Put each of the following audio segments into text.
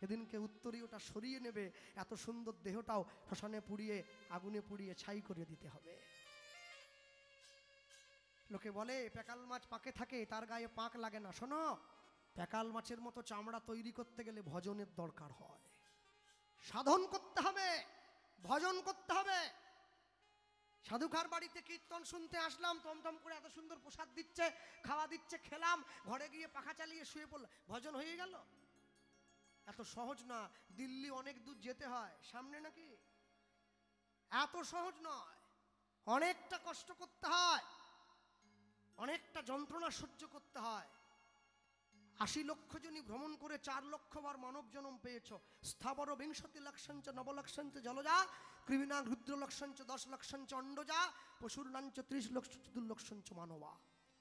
এদিনকে উত্তরীয়টা সরিয়ে নেবে, এত সুন্দর দেহটাও শ্মশানে পুড়িয়ে আগুনে পুড়িয়ে ছাই করে দিতে হবে। লোকে বলে প্যাকাল মাছ পাকে থাকে, তার গায়ে পাক লাগে না। শোনো, প্যাকাল মাছের মতো চামড়া তৈরি করতে গেলে ভজনের দরকার হয়, সাধন করতে হবে, ভজন করতে হবে। সাধুকার বাড়িতে কীর্তন শুনতে আসলাম, টমটম করে এত সুন্দর প্রসাদ দিচ্ছে, খাওয়া দিচ্ছে, খেলাম, ঘরে গিয়ে পাখা চালিয়ে শুয়ে পড়লাম, ভজন হয়ে গেল? এত সহজ না। দিল্লি অনেক দূর যেতে হয়, সামনে নাকি? এত সহজ নয়, অনেকটা কষ্ট করতে হয়, অনেকটা যন্ত্রণা সহ্য করতে হয়। 80 লক্ষ জনই ভ্রমণ করে 4 লক্ষ বার মানব জন্ম পেয়েছ। স্থাবর 20 লক্ষঞ্চ নবলক্ষঞ্চ জলজা, কৃমিনাগ রুদ্র লক্ষঞ্চ 10 লক্ষঞ্চ অন্ডজা, পশুর নাঞ্চ 30 লক্ষ লক্ষঞ্চ মানবা।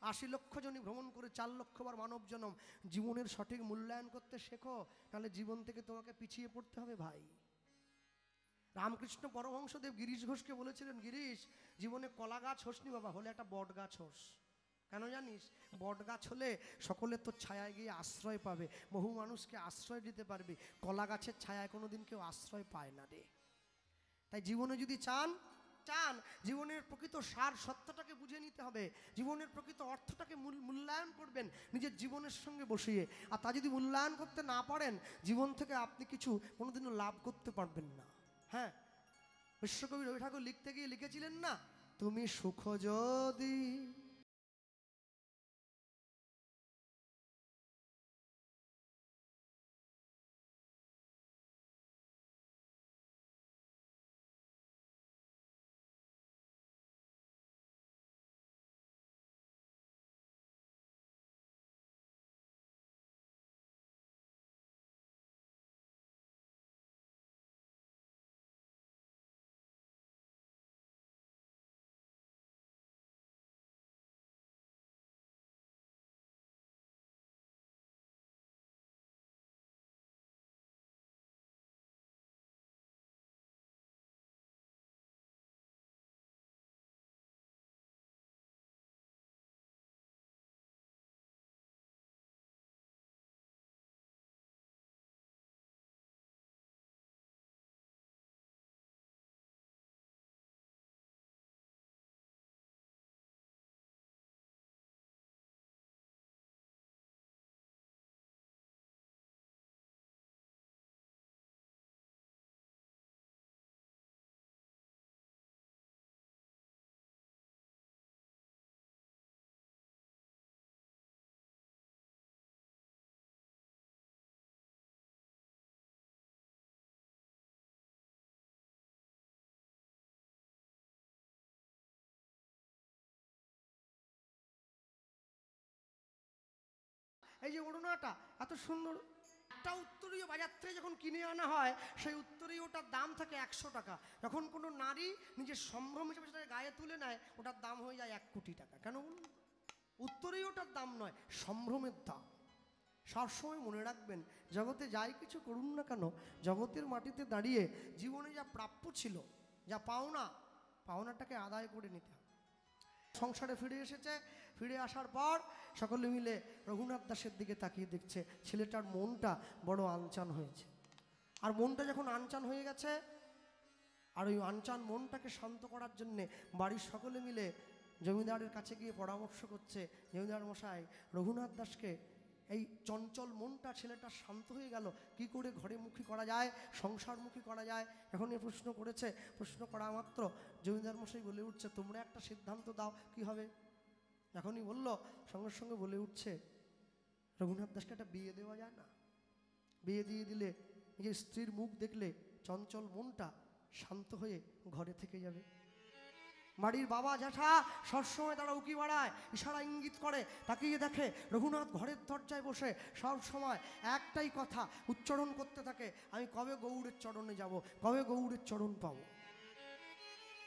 80 লক্ষ জনই ভ্রমণ করে 4 লক্ষ বার মানব জন্ম। জীবনের সঠিক মূল্যায়ন করতে শেখো, তাহলে জীবন থেকে তোমাকে পিছিয়ে পড়তে হবে ভাই। রামকৃষ্ণ পরমহংসদেব গিরিশ ঘোষকে বলেছিলেন, গিরিশ, জীবনে কলা গাছ হোসনি বাবা, হলে একটা বট গাছ হোস। কেন জানিস? বট গাছ হলে সকলের তোর ছায়ায় গিয়ে আশ্রয় পাবে, বহু মানুষকে আশ্রয় দিতে পারবি। কলা গাছের ছায়ায় কোনোদিন কেউ আশ্রয় পায় না রে। তাই জীবনে যদি চান জীবনের প্রকৃত সার সত্যটাকে বুঝে নিতে হবে, জীবনের প্রকৃত অর্থটাকে মূল্যায়ন করবেন নিজের জীবনের সঙ্গে বসিয়ে। আর তা যদি মূল্যায়ন করতে না পারেন, জীবন থেকে আপনি কিছু কোনোদিনও লাভ করতে পারবেন না। হ্যাঁ, বিশ্বকবি রবি ঠাকুর লিখতে গিয়ে লিখেছিলেন না, তুমি সুখ যদি এই যে ওড়নাটা এত সুন্দর, একটা উত্তরীয় বাজার থেকে যখন কিনে আনা হয়, সেই উত্তরীয়টার দাম থাকে 100 টাকা। যখন কোনো নারী নিজের সম্ভ্রম হিসেবে সেটা গায়ে তুলে নেয়, ওটার দাম হয়ে যায় 1 কোটি টাকা। কেন বলুন? উত্তরীয়টার দাম নয়, সম্ভ্রমের দাম। সবসময় মনে রাখবেন, জগতে যাই কিছু করুন না কেন, জগতের মাটিতে দাঁড়িয়ে জীবনে যা প্রাপ্য ছিল, যা পাওনাটাকে আদায় করে নিতে হবে। সংসারে ফিরে এসেছে, ফিরে আসার পর সকলে মিলে রঘুনাথ দাসের দিকে তাকিয়ে দেখছে, ছেলেটার মনটা বড় আনচান হয়েছে। আর মনটা যখন আনচান হয়ে গেছে, আর ওই আনচান মনটাকে শান্ত করার জন্যে বাড়ির সকলে মিলে জমিদারের কাছে গিয়ে পরামর্শ করছে, জমিদার মশাই, রঘুনাথ দাসকে, এই চঞ্চল মনটা ছেলেটা শান্ত হয়ে গেল, কি করে ঘরে মুখী করা যায়, সংসারমুখী করা যায়। এখন এ প্রশ্ন করেছে, প্রশ্ন করা মাত্র জমিদার মশাই বলে উঠছে, তোমরা একটা সিদ্ধান্ত দাও, কি হবে? এখনই বলল, সঙ্গে সঙ্গে বলে উঠছে, রঘুনাথ দাসকে একটা বিয়ে দেওয়া যায় না? বিয়ে দিয়ে দিলে নিজের স্ত্রীর মুখ দেখলে চঞ্চল মনটা শান্ত হয়ে ঘরে থেকে যাবে। বাড়ির বাবা জ্যাঠা সবসময় তারা উকি বাড়ায়, ইশারা ইঙ্গিত করে, তাকিয়ে দেখে রঘুনাথ ঘরের দরজায় বসে সব সময় একটাই কথা উচ্চারণ করতে থাকে, আমি কবে গৌড়ের চরণে যাব, কবে গৌড়ের চরণ পাবো।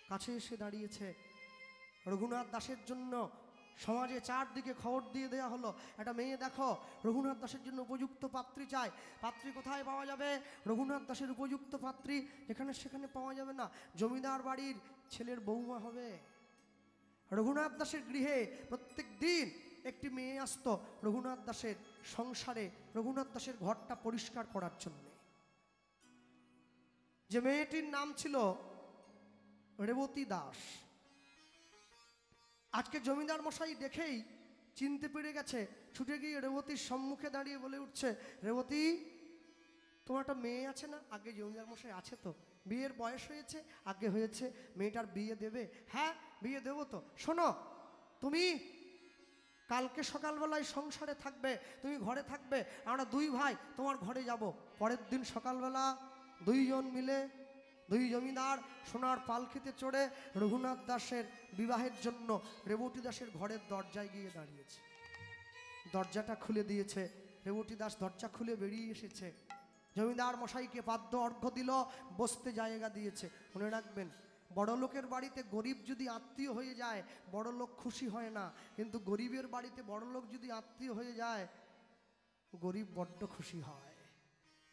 কাছে এসে দাঁড়িয়েছে রঘুনাথ দাসের জন্য। সমাজে চারদিকে খবর দিয়ে দেওয়া হলো, একটা মেয়ে দেখো, রঘুনাথ দাসের জন্য উপযুক্ত পাত্রী চাই। পাত্রী কোথায় পাওয়া যাবে? রঘুনাথ দাসের উপযুক্ত পাত্রী এখানে সেখানে পাওয়া যাবে না, জমিদার বাড়ির ছেলের বৌমা হবে। রঘুনাথ দাসের গৃহে প্রত্যেক দিন একটি মেয়ে আসতো রঘুনাথ দাসের সংসারে, রঘুনাথ দাসের ঘরটা পরিষ্কার করার জন্যে। যে মেয়েটির নাম ছিল রেবতী দাস। আজকে জমিদার মশাই দেখেই চিনতে পেরে গেছে, ছুটে গিয়ে রেবতীর সম্মুখে দাঁড়িয়ে বলে উঠছে, রেবতী তোমার একটা মেয়ে আছে না? আগে জমিদার মশাই আছে তো, বিয়ের বয়স হয়েছে? আগে হয়েছে। মেয়েটার বিয়ে দেবে? হ্যাঁ বিয়ে দেবো তো। শোনো, তুমি কালকে সকালবেলায় সংসারে থাকবে, তুমি ঘরে থাকবে, আমরা দুই ভাই তোমার ঘরে যাব। পরের দিন সকালবেলা দুইজন মিলে, দুই জমিদার সোনার পালকিতে চড়ে রঘুনাথ দাসের বিবাহের জন্য রেবতী দাসের ঘরের দরজায় গিয়ে দাঁড়িয়েছে। দরজাটা খুলে দিয়েছে, রেবতী দাস দরজা খুলে বেরিয়ে এসেছে। জমিদার মশাইকে পাদ্য অর্ঘ্য দিল, বসতে জায়গা দিয়েছে। মনে রাখবেন, বড় লোকের বাড়িতে গরিব যদি আত্মীয় হয়ে যায়, বড় লোক খুশি হয় না, কিন্তু গরিবের বাড়িতে বড় লোক যদি আত্মীয় হয়ে যায়, গরিব বড্ড খুশি হয়।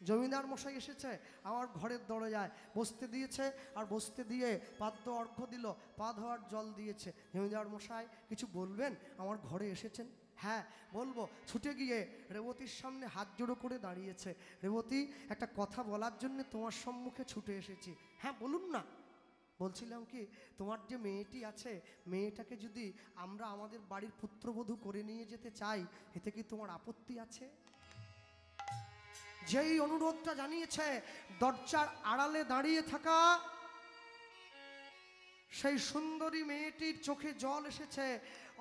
জমিদার মশাই এসেছে, আমার ঘরের দরজায় বসতে দিয়েছে, আর বসতে দিয়ে পাদ্য অর্ঘ্য দিল, পা ধোয়ার জল দিয়েছে। জমিদার মশাই কিছু বলবেন? আমার ঘরে এসেছেন। হ্যাঁ বলবো। ছুটে গিয়ে রেবতীর সামনে হাত জোড়ো করে দাঁড়িয়েছে। রেবতী, একটা কথা বলার জন্য তোমার সম্মুখে ছুটে এসেছি। হ্যাঁ বলুন না। বলছিলাম কি, তোমার যে মেয়েটি আছে, মেয়েটাকে যদি আমরা আমাদের বাড়ির পুত্রবধূ করে নিয়ে যেতে চাই, এতে কি তোমার আপত্তি আছে? যেই অনুরোধটা জানিয়েছে, দরজার আড়ালে দাঁড়িয়ে থাকা সেই সুন্দরী মেয়েটির চোখে জল এসেছে।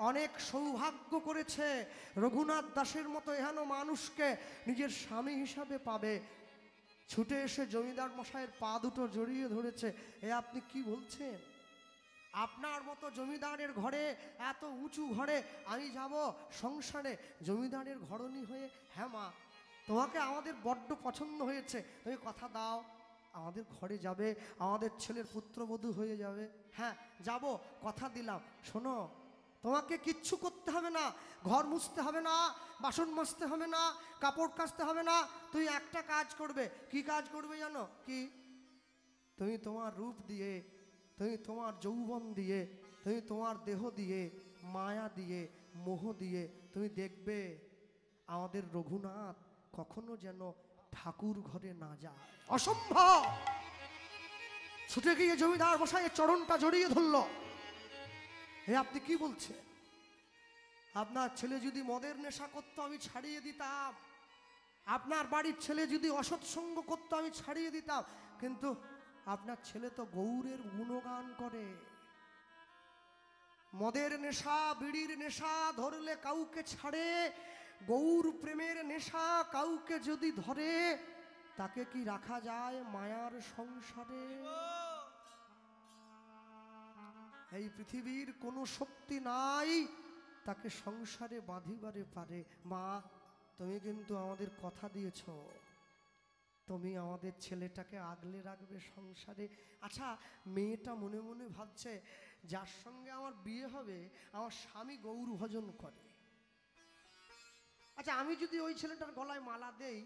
অনেক সৌভাগ্য করেছে, রঘুনাথ দাসের মতো এহেন মানুষকে নিজের স্বামী হিসাবে পাবে। ছুটে এসে জমিদার মশাইয়ের পা দুটো জড়িয়ে ধরেছে। এ আপনি কি বলছেন? আপনার মতো জমিদারের ঘরে, এত উঁচু ঘরে আমি যাব সংসারে? জমিদারের ঘরণী হয়ে? হ্যাঁ মা, তোমাকে আমাদের বড্ড পছন্দ হয়েছে, তুমি কথা দাও আমাদের ঘরে যাবে, আমাদের ছেলের পুত্রবধূ হয়ে যাবে। হ্যাঁ যাব, কথা দিলাম। শোনো, তোমাকে কিচ্ছু করতে হবে না, ঘর মুছতে হবে না, বাসন মাজতে হবে না, কাপড় কাচতে হবে না। তুই একটা কাজ করবে। কি কাজ করবে জানো কি? তুমি তোমার রূপ দিয়ে, তুমি তোমার যৌবন দিয়ে, তুমি তোমার দেহ দিয়ে, মায়া দিয়ে, মোহ দিয়ে তুমি দেখবে আমাদের রঘুনাথ কখনো যেন ঠাকুর ঘরে না যায়। অসম্ভব! ছুটে গিয়ে জমিদার মশাইয়ের চরণটা জড়িয়ে ধরল। হে আপনি কি বলছেন? আপনার ছেলে যদি মদের নেশা করতো আমি ছাড়িয়ে দিতাম, আপনার বাড়ির ছেলে যদি অসৎসঙ্গ করতো আমি ছাড়িয়ে দিতাম, কিন্তু আপনার ছেলে তো গৌরের গুণগান করে। মদের নেশা, বিড়ির নেশা ধরলে কাউকে ছাড়ে, গৌর প্রেমের নেশা কাউকে যদি ধরে, তাকে কি রাখা যায় মায়ার সংসারে? এই পৃথিবীর কোনো শক্তি নাই তাকে সংসারে বাঁধিবারে পারে। মা, তুমি কিন্তু আমাদের কথা দিয়েছ, তুমি আমাদের ছেলেটাকে আগলে রাখবে সংসারে। আচ্ছা, মেয়েটা মনে মনে ভাবছে, যার সঙ্গে আমার বিয়ে হবে আমার স্বামী গৌর ভজন করে। আচ্ছা, আমি যদি ওই ছেলেটার গলায় মালা দেই,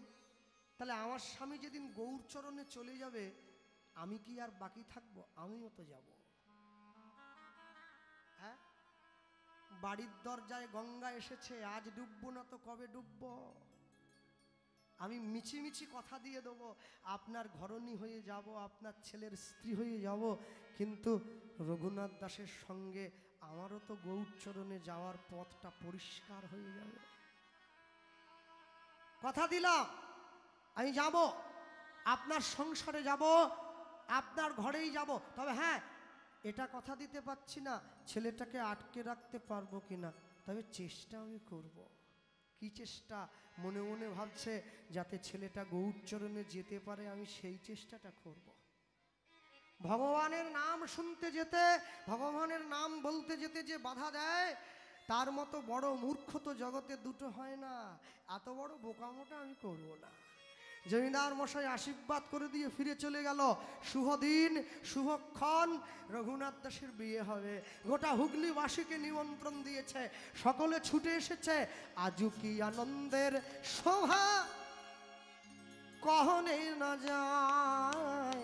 তাহলে আমার স্বামী যেদিন গৌর চরণে চলে যাবে, আমি কি আর বাকি থাকবো? আমিও তো যাব। হ্যাঁ, বাড়ির দরজায় গঙ্গা এসেছে, আজ ডুববো না তো কবে ডুববো? আমি মিছিমিছি কথা দিয়ে দেবো, আপনার ঘরণী হয়ে যাব, আপনার ছেলের স্ত্রী হয়ে যাব, কিন্তু রঘুনাথ দাসের সঙ্গে আমারও তো গৌরচরণে যাওয়ার পথটা পরিষ্কার হয়ে যাবে। কথা দিলাম, আমি যাব, আপনার সংসারে যাব, আপনার ঘরেই যাব। তবে হ্যাঁ, এটা কথা দিতে পারছি না ছেলেটাকে আটকে রাখতে পারবো কিনা, তবে চেষ্টা আমি করব। কি চেষ্টা? মনে মনে ভাবছে, যাতে ছেলেটা গৌরচরণে যেতে পারে, আমি সেই চেষ্টাটা করব। ভগবানের নাম শুনতে যেতে, ভগবানের নাম বলতে যেতে যে বাধা দেয়, তার মতো বড় মূর্খ তো জগতে দুটো হয় না। এত বড় বোকামোটা আমি করব না। জমিদার মশাই আশীর্বাদ করে দিয়ে ফিরে চলে গেল। শুভ দিন, শুভক্ষণ, রঘুনাথ দাসের বিয়ে হবে। গোটা হুগলিবাসীকে নিমন্ত্রণ দিয়েছে, সকলে ছুটে এসেছে। আজু কি আনন্দের শোভা কহনে না যায়,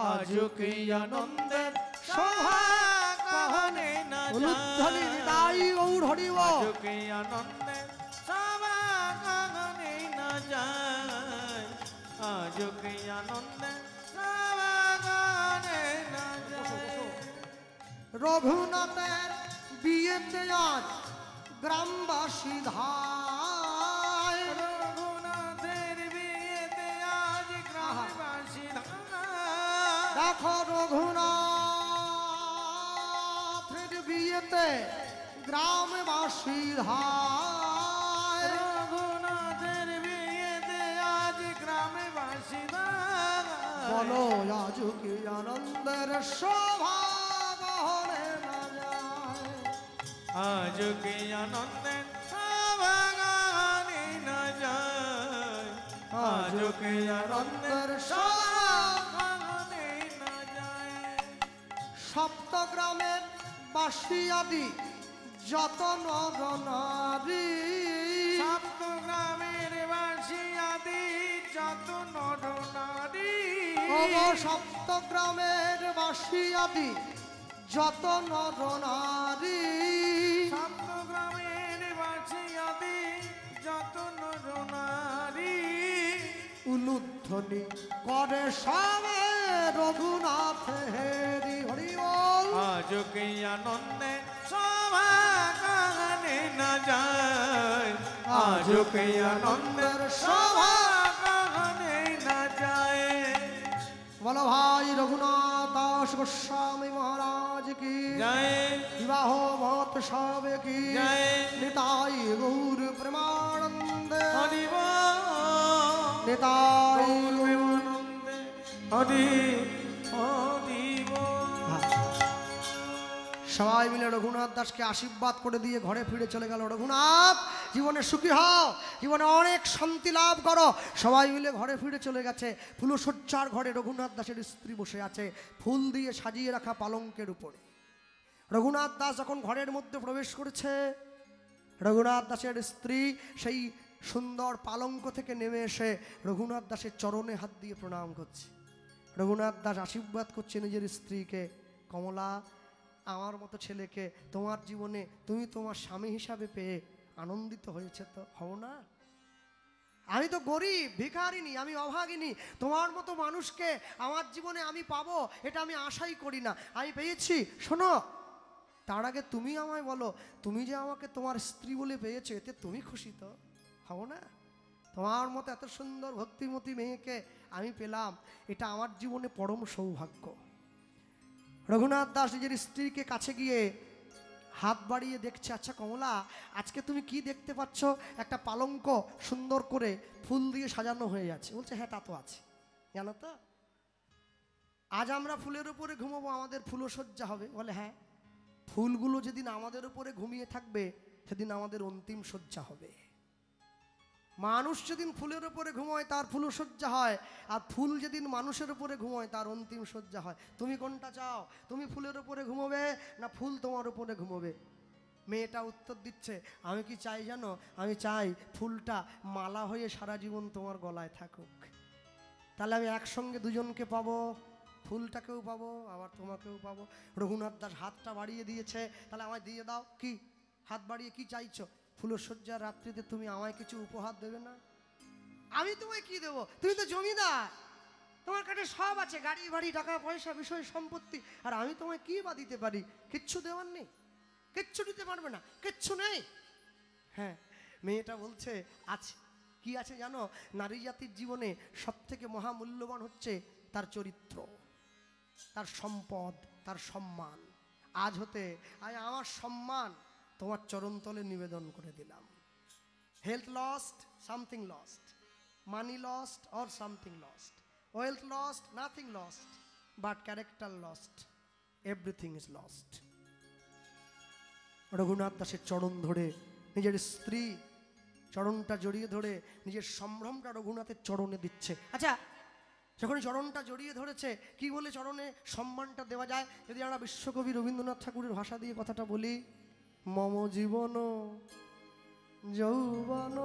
আজু কি আনন্দের শোভা কহনে না যায়। হৃদয় গৌর হরিব, আজু কি আনন্দের শোভা কহনে না যায়, আজু কি আনন্দের শোভা রঘুনাথের বিয়েতে আজ গ্রামবাসী ধায়। রঘুনাথের বিয়েতে আজ গ্রামবাসী ধায়। দেখো রঘুনাথের বিয়েতে গ্রামবাসী ধায়। রঘুনাথের বিয়েতে আজ গ্রামবাসী ধায়। বলো আজ কি আনন্দের শোভা বহনে না যায়। আজ কি আনন্দের শোভা গানে না যায়। আজ কি আনন্দের শোভা গানে না যায়। সপ্তগ্রামের বাসী আদি যত নর নারী। সপ্তগ্রামের বাসী আদি যত নর নারী। সপ্তগ্রামের বাসী আদি যত নর নারী। সপ্তগ্রামের বাসী আদি যত নর নারী। উলুধ্বনি করে সবে রঘুনাথের হরি বল। আজ কি আনন্দে শোভা গানে না যায়। আজ কি আনন্দের শোভা গানে না যায়। বলো ভাই রঘুনাথ দাস গোস্বামী মহারাজ কি জয়। বিবাহ মহোৎসব কি জয়। নিতাই গৌর প্রেমানন্দে হরি বল। নিতাই প্রেমানন্দে হরি হরি বল। সবাই মিলে রঘুনাথ দাসকে আশীর্বাদ করে দিয়ে ঘরে ফিরে চলে গেল। রঘুনাথ জীবনে সুখী হও, জীবনে অনেক শান্তি লাভ করো। সবাই মিলে ঘরে ফিরে চলে গেছে। ফুলশয্যার ঘরে রঘুনাথ দাসের স্ত্রী বসে আছে ফুল দিয়ে সাজিয়ে রাখা পালঙ্কের উপরে। রঘুনাথ দাস যখন ঘরের মধ্যে প্রবেশ করেছে, রঘুনাথ দাসের স্ত্রী সেই সুন্দর পালঙ্ক থেকে নেমে এসে রঘুনাথ দাসের চরণে হাত দিয়ে প্রণাম করছে। রঘুনাথ দাস আশীর্বাদ করছে নিজের স্ত্রীকে, কমলা আমার মতো ছেলেকে তোমার জীবনে তুমি তোমার স্বামী হিসাবে পেয়ে আনন্দিত হয়েছে তো হও না? আমি তো গরিব ভিখারিনী, আমি অভাগিনী, তোমার মতো মানুষকে আমার জীবনে আমি পাবো এটা আমি আশাই করি না, আমি পেয়েছি। শোনো, তার আগে তুমি আমায় বলো, তুমি যে আমাকে তোমার স্ত্রী বলে পেয়েছো এতে তুমি খুশি তো হও না? তোমার মতো এত সুন্দর ভক্তিমতী মেয়েকে আমি পেলাম, এটা আমার জীবনে পরম সৌভাগ্য। রঘুনাথ দাস নিজের স্ত্রীকে কাছে গিয়ে হাত বাড়িয়ে দেখছে, আচ্ছা কমলা, আজকে তুমি কি দেখতে পাচ্ছ? একটা পালঙ্ক সুন্দর করে ফুল দিয়ে সাজানো হয়ে আছে। বলছে হ্যাঁ তা তো আছে, জানো তো আজ আমরা ফুলের উপরে ঘুমাবো, আমাদের ফুলশয্যা হবে। বলে হ্যাঁ, ফুলগুলো যেদিন আমাদের উপরে ঘুমিয়ে থাকবে সেদিন আমাদের অন্তিম শয্যা হবে। মানুষ যেদিন ফুলের উপরে ঘুমায় তার ফুলশয্যা হয়, আর ফুল যেদিন মানুষের উপরে ঘুমায় তার অন্তিম শয্যা হয়। তুমি কোনটা চাও? তুমি ফুলের উপরে ঘুমোবে না ফুল তোমার উপরে ঘুমোবে? মেয়েটা উত্তর দিচ্ছে, আমি কি চাই জানো? আমি চাই ফুলটা মালা হয়ে সারা জীবন তোমার গলায় থাকুক, তাহলে আমি একসঙ্গে দুজনকে পাবো, ফুলটাকেও পাবো আবার তোমাকেও পাবো। রঘুনাথ দাস হাতটা বাড়িয়ে দিয়েছে, তাহলে আমায় দিয়ে দাও। কি হাত বাড়িয়ে কি চাইছো? ফুলশয্যার রাত্রিতে তুমি আমায় কিছু উপহার দেবে না? আমি তোমায় কি দেবো? তুমি তো জমিদার, তোমার কাছে সব আছে, গাড়ি বাড়ি টাকা পয়সা বিষয় সম্পত্তি, আর আমি তোমায় কি বা দিতে পারি? কিচ্ছু দেওয়ার নেই, কিচ্ছু দিতে পারবে না, কিচ্ছু নেই। হ্যাঁ, মেয়েটা বলছে আছে। কি আছে জানো? নারী জাতির জীবনে সব থেকে মহামূল্যবান হচ্ছে তার চরিত্র, তার সম্পদ, তার সম্মান। আজ হতে আমি আমার সম্মান তোমার চরণতলে নিবেদন করে দিলাম। Health lost, something lost, money lost or something lost, wealth lost, nothing lost, but character lost, everything is lost. Raghunath দাসের চরণ ধরে নিজের স্ত্রী চরণটা জড়িয়ে ধরে নিজের সম্ভ্রমটা রঘুনাথের চরণে দিচ্ছে। আচ্ছা, যখন চরণটা জড়িয়ে ধরেছে, কি বলে চরণে সম্মানটা দেওয়া যায়? যদি আমরা বিশ্বকবি রবীন্দ্রনাথ ঠাকুরের ভাষা দিয়ে কথাটা বলি, মম জীবন যৌবন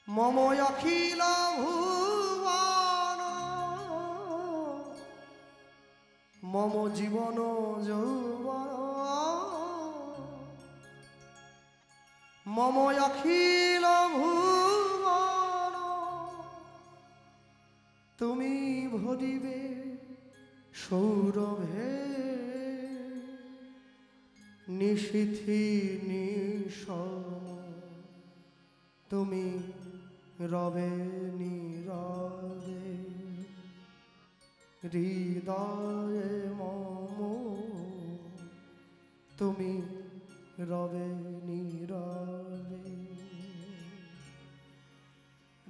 মম অখিল ভুবন, মম জীবন যৌবন মম অখিল ভুবন, তুমি ভরিবে সৌরভে নিশীথি নিশম তুমি রবে নীরবে হৃদয়ে মম তুমি রবে নীরবে।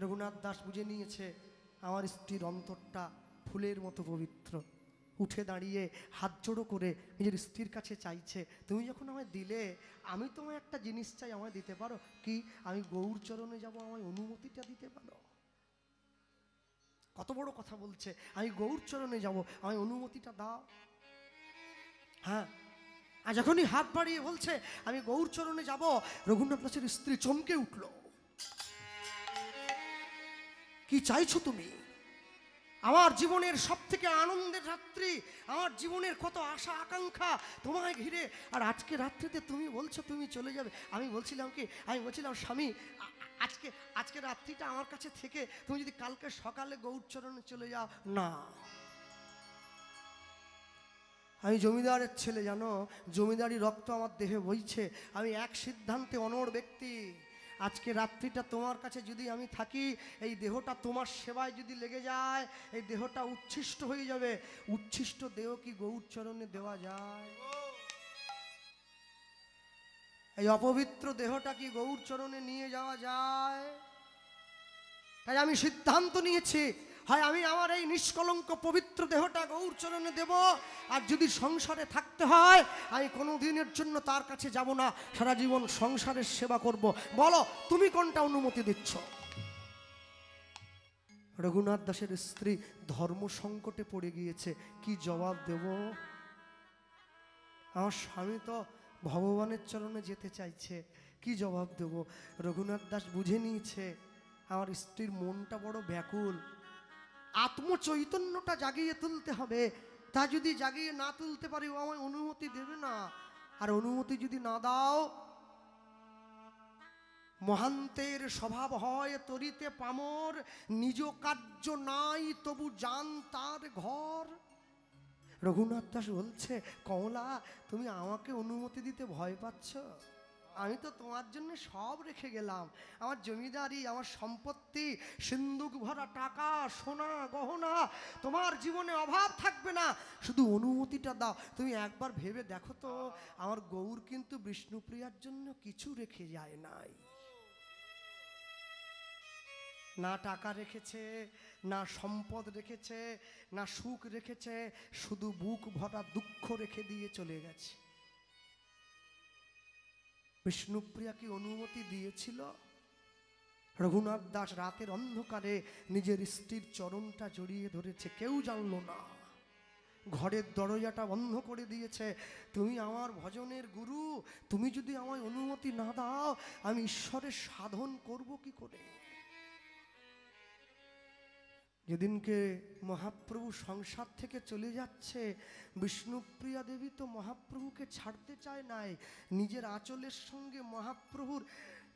রঘুনাথ দাস বুঝে নিয়েছে আমার স্ত্রীর অন্তরটা ফুলের মতো পবিত্র। উঠে দাঁড়িয়ে হাত জোড়ো করে নিজের স্ত্রীর কাছে চাইছে, তুমি যখন আমায় দিলে আমি তোমায় একটা জিনিস চাই, আমায় দিতে পারো কি? আমি গৌর চরণে যাব, আমায় অনুমতিটা দিতে পারো? কত বড় কথা বলছে, আমি গৌর চরণে যাব, আমায় অনুমতিটা দাও। হ্যাঁ, আর যখনই হাত বাড়িয়ে বলছে আমি গৌর চরণে যাব, রঘুনাথ দাসের স্ত্রী চমকে উঠল। কি চাইছো তুমি? আমার জীবনের সব থেকে আনন্দের রাত্রি, আমার জীবনের কত আশা আকাঙ্ক্ষা তোমায় ঘিরে, আর আজকে রাত্রিতে তুমি বলছো তুমি চলে যাবে। আমি বলছিলাম স্বামী, আজকে রাত্রিটা আমার কাছে থেকে তুমি যদি কালকে সকালে গৌরচরণে চলে যাও। না, আমি জমিদারের ছেলে, জানো, জমিদারি রক্ত আমার দেহে বইছে। আমি এক সিদ্ধান্তে অনড় ব্যক্তি। আজকে রাত্রিটা তোমার কাছে যদি আমি থাকি, এই দেহটা তোমার সেবায় যদি লেগে যায়, এই দেহটা উচ্ছিষ্ট হয়ে যাবে। উচ্ছিষ্ট দেহ কি গৌরচরণে দেওয়া যায়? এই অপবিত্র দেহটা কি গৌরচরণে নিয়ে যাওয়া যায়? তাই আমি সিদ্ধান্ত নিয়েছি, হয় আমি আমার এই নিষ্কলঙ্ক পবিত্র দেহটা গৌরচরণে দেব, আর যদি সংসারে থাকতে হয় আমি কোনো দিনের জন্য তার কাছে যাব না, সারা জীবন সংসারের সেবা করব। বলো তুমি কোনটা অনুমতি দিচ্ছ? রঘুনাথ দাসের স্ত্রী ধর্ম সংকটে পড়ে গিয়েছে, কি জবাব দেব? আমার স্বামী তো ভগবানের চরণে যেতে চাইছে, কি জবাব দেব? রঘুনাথ দাস বুঝে নিয়েছে আমার স্ত্রীর মনটা বড় ব্যাকুল, আত্মচৈতন্যটা জাগিয়ে তুলতে হবে। তা যদি জাগিয়ে না তুলতে পারি, ও আমায় অনুমতি দেবে না। আর অনুমতি যদি না দাও, মহান্তের স্বভাব হয় তরিতে পামর, নিজ কার্য নাই তবু জান তার ঘর। রঘুনাথ দাস বলছে, কমলা তুমি আমাকে অনুমতি দিতে ভয় পাচ্ছ? আমি তো তোমার জন্য সব রেখে গেলাম, আমার জমিদারি, আমার সম্পত্তি, সিন্দুক ভরা টাকা, সোনা গহনা, তোমার জীবনে অভাব থাকবে না। শুধু অনুমতিটা দাও। তুমি একবার ভেবে দেখো তো, আমার গৌর কিন্তু বিষ্ণুপ্রিয়ার জন্য কিছু রেখে যায় নাই। না টাকা রেখেছে, না সম্পদ রেখেছে, না সুখ রেখেছে, শুধু বুক ভরা দুঃখ রেখে দিয়ে চলে গেছে। বিষ্ণুপ্রিয়া কি অনুমতি দিয়েছিল? রঘুনাথ দাস রাতের অন্ধকারে নিজের স্ত্রীর চরণটা জড়িয়ে ধরেছে, কেউ জানলো না। ঘরের দরজাটা বন্ধ করে দিয়েছে। তুমি আমার ভজনের গুরু, তুমি যদি আমায় অনুমতি না দাও, আমি ঈশ্বরের সাধন করব কি করে? যেদিনকে মহাপ্রভু সংসার থেকে চলে যাচ্ছে, বিষ্ণুপ্রিয়া দেবী তো মহাপ্রভুকে ছাড়তে চায় নাই। নিজের আঁচলের সঙ্গে মহাপ্রভুর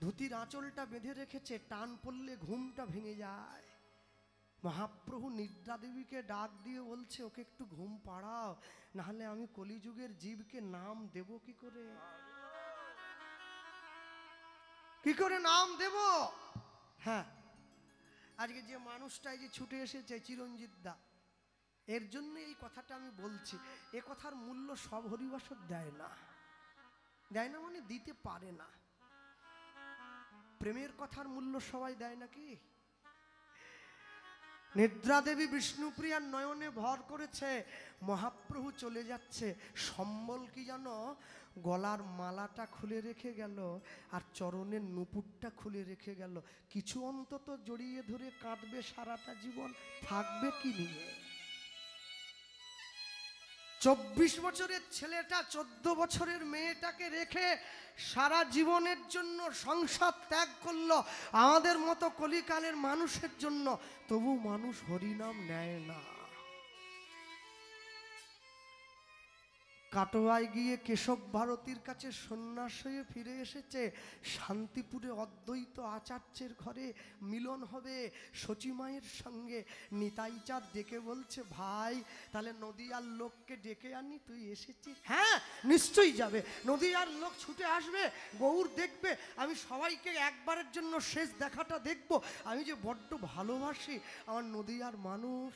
ধুতির আঁচলটা বেঁধে রেখেছে, টান পড়লে ঘুমটা ভেঙে যায়। মহাপ্রভু নিদ্রা দেবীকে ডাক দিয়ে বলছে, ওকে একটু ঘুম পাড়াও, নাহলে আমি কলিযুগের জীবকে নাম দেব কি করে? কি করে নাম দেব? হ্যাঁ, আজকে যে মানুষটাই যে ছুটে এসেছে চিরঞ্জিত দা, এর জন্য এই কথাটা আমি বলছি। এ কথার মূল্য সব হরিবাসক দেয় না, দেয় না মানে দিতে পারে না। প্রেমের কথার মূল্য সবাই দেয় নাকি? নিদ্রা দেবী বিষ্ণুপ্রিয়ার নয়নে ভর করেছে, মহাপ্রভু চলে যাচ্ছে। সম্বল কি জানো? গলার মালাটা খুলে রেখে গেল, আর চরণের নুপুরটা খুলে রেখে গেল। কিছু অন্তত জড়িয়ে ধরে কাঁদবে সারাটা জীবন, থাকবে কি নিয়ে? 24 বছরের ছেলেটা 14 বছরের মেয়েটাকে রেখে সারা জীবনের জন্য সংসার ত্যাগ করলো, আমাদের মতো কলিকালের মানুষের জন্য। তবু মানুষ হরিনাম নেয় না। কাটোয়ায় গিয়ে কেশব ভারতীর কাছে সন্ন্যাস হয়ে ফিরে এসেছে। শান্তিপুরে অদ্বৈত আচার্যের ঘরে মিলন হবে সচিমায়ের সঙ্গে। নিতাই চাঁদ ডেকে বলছে, ভাই তাহলে নদিয়ার লোককে ডেকে আনি, তুই এসেছিস? হ্যাঁ নিশ্চয়ই যাবে, নদিয়ার লোক ছুটে আসবে, গৌর দেখবে। আমি সবাইকে একবারের জন্য শেষ দেখাটা দেখব, আমি যে বড্ড ভালোবাসি আমার নদিয়ার মানুষ।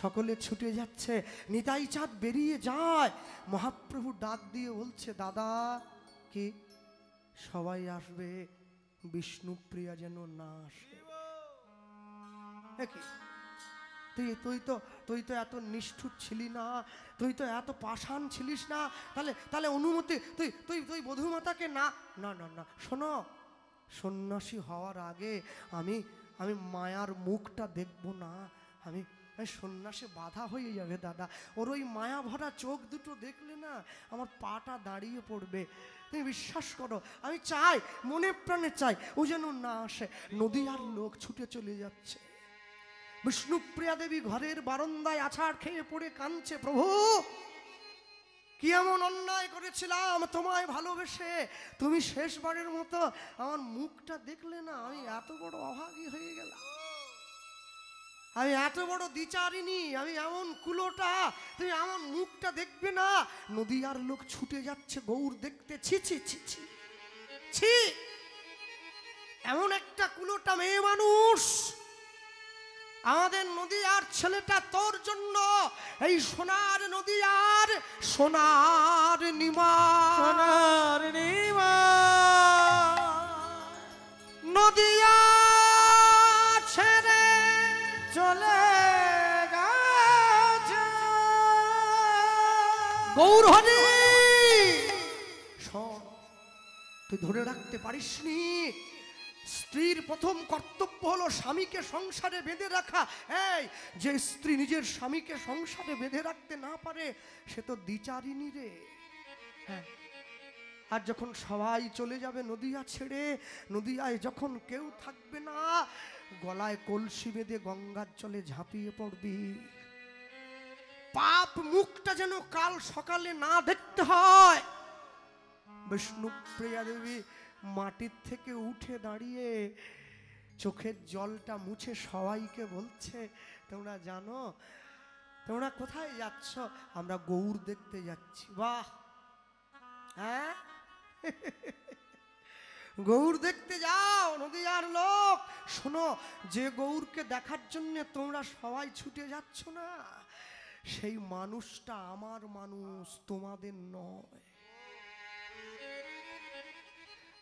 সকলে ছুটে যাচ্ছে, নিতাই চাঁদ বেরিয়ে যায়। মহাপ্রভু ডাক দিয়ে বলছে, দাদা কি সবাই আসবে, বিষ্ণুপ্রিয়া যেন না আসে। কি তুই তো এত নিষ্ঠুর ছিলি না, তুই তো এত পাষাণ ছিলিস না, তাহলে অনুমতি তুই তুই তুই বধূমাতাকে না না না না শোনো, সন্ন্যাসী হওয়ার আগে আমি আমি মায়ার মুখটা দেখব না, আমি সন্ন্যাসে বাধা হয়ে যাবে দাদা। ওর ওই মায়া ভরা চোখ দুটো দেখলে না আমার পাটা দাঁড়িয়ে পড়বে। তুমি বিশ্বাস করো, আমি চাই, মনে প্রাণে চাই ও যেন না আসে। নদিয়ার লোক ছুটে চলে যাচ্ছে। বিষ্ণুপ্রিয়া দেবী ঘরের বারান্দায় আছাড় খেয়ে পড়ে কাঁদছে, প্রভু কি এমন অন্যায় করেছিলাম তোমায় ভালোবেসে, তুমি শেষবারের মতো আমার মুখটা দেখলে না, আমি এত বড় অভাগী হয়ে গেলাম, আমি এত বড় দ্বিচারিণী, আমি এমন কুলোটা, তুমি আমার মুখটা দেখবে না। নদিয়ার লোক ছুটে যাচ্ছে গৌর দেখতে। ছি ছি ছি ছি ছি, এমন একটা কুলোটা মেয়ে মানুষ, আমাদের নদিয়ার ছেলেটা তোর জন্য এই সোনার নদিয়ার সোনার নিমা নদিয়া ছেড়ে চলে গেছে। গৌর হরি শোন, তুই ধরে রাখতে পারিসনি। স্ত্রীর প্রথম কর্তব্য হলো স্বামীকে সংসারে বেঁধে রাখা। এই যে স্ত্রী নিজের স্বামীকে সংসারে বেঁধে রাখতে না পারে সে তো দ্বিচারিণী রে। হ্যাঁ, আর যখন সবাই চলে যাবে নদিয়া ছেড়ে, নদিয়ায় যখন কেউ থাকবে না, গলায় কলসি বেঁধে গঙ্গার জলে ঝাঁপিয়ে পড়বি। পাপ মুখটা যেন কাল সকালে না দেখতে হয়। বিষ্ণুপ্রিয়া দেবী মাটির থেকে উঠে দাঁড়িয়ে চোখের জলটা মুছে সবাইকে বলছে, তোমরা জানো তোমরা কোথায় যাচ্ছ? আমরা গৌর দেখতে যাচ্ছি। বাহ, হ্যাঁ গৌর দেখতে যাও নদিয়ার লোক। শোনো, যে গৌরকে দেখার জন্য তোমরা সবাই ছুটে যাচ্ছ না, সেই মানুষটা আমার মানুষ, তোমাদের নয়।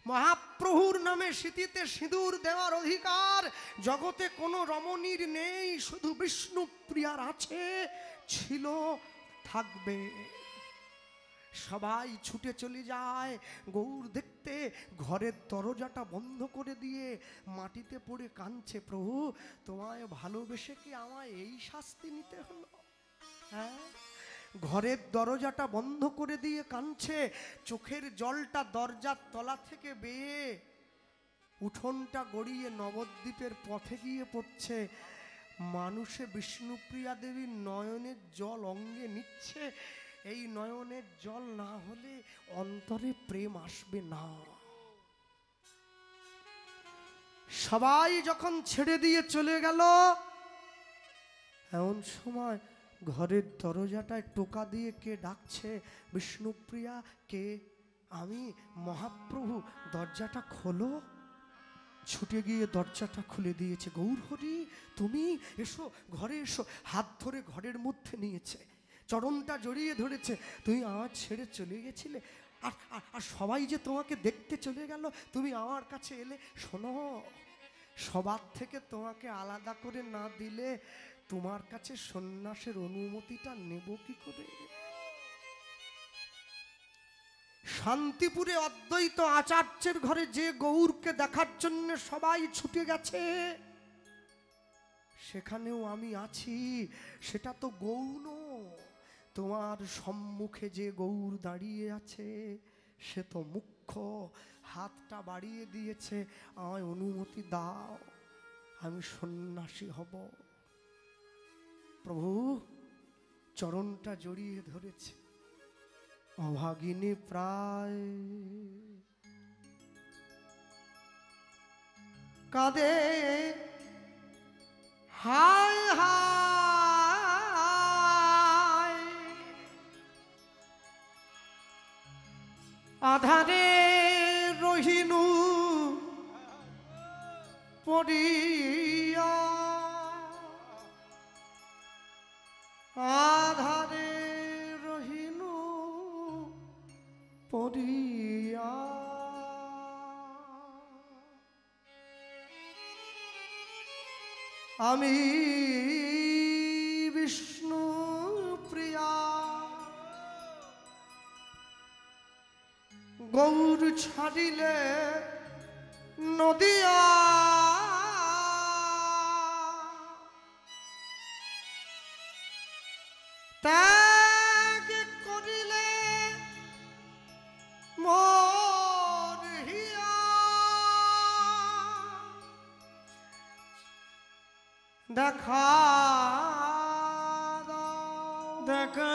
মহাপ্রভুর নামে স্মৃতিতে সিঁদুর দেওয়ার অধিকার জগতে কোনো রমণীর নেই, শুধু বিষ্ণুপ্রিয়ার আছে, ছিল, থাকবে। সবাই ছুটে চলে যায় গৌর দেখতে। ঘরের দরজাটা বন্ধ করে দিয়ে মাটিতে পড়ে কাঁদছে, প্রভু তোমায় ভালোবেসে কি আমায় এই শাস্তি নিতে হলো? হ্যাঁ, ঘরের দরজাটা বন্ধ করে দিয়ে কাঁদছে, চোখের জলটা দরজার তলা থেকে বেয়ে উঠোনটা গড়িয়ে নবদ্বীপের পথে গিয়ে পড়ছে। মানুষে বিষ্ণুপ্রিয়া দেবীর নয়নের জল অঙ্গে নিচ্ছে। এই নয়নের জল না হলে অন্তরে প্রেম আসবে না। সবাই যখন ছেড়ে দিয়ে চলে গেল, এমন সময় ঘরের দরজাটায় টোকা দিয়ে কে ডাকছে, বিষ্ণুপ্রিয়া কে? আমি, মহাপ্রভু, দরজাটা খোলো। ছুটে গিয়ে দরজাটা খুলে দিয়েছে। গৌর হরি তুমি এসো, ঘরে এসো। হাত ধরে ঘরের মধ্যে নিয়েছে, চরণটা জড়িয়ে ধরেছে। তুমি আমার ছেড়ে চলে গেছিলে, আর সবাই যে তোমাকে দেখতে চলে গেল, তুমি আমার কাছে এলে। শোনো, সবার থেকে তোমাকে আলাদা করে না দিলে তোমার কাছে সন্ন্যাসের অনুমতিটা নেব কি করে? শান্তিপুরে অদ্বৈত আচার্যের ঘরে যে গৌরকে দেখার জন্য সবাই ছুটে গেছে, সেখানেও আমি আছি। সেটা তো গৌণ। তোমার সম্মুখে যে গৌর দাঁড়িয়ে আছে সে তো মুখ্য। হাতটা বাড়িয়ে দিয়েছে, আমায় অনুমতি দাও, আমি সন্ন্যাসী হব। প্রভু চরণটা জড়িয়ে ধরেছে। অভাগিনী প্রায় কাঁদে হায় হায় আধারে রহিনু পড়িয়া আধারে রহিনু পড়িয়া আমি বিষ্ণু প্রিয়া গৌর ছাড়িলে নদিয়া ত্যাগ করিলে মোর হিয়া দেখা দেখা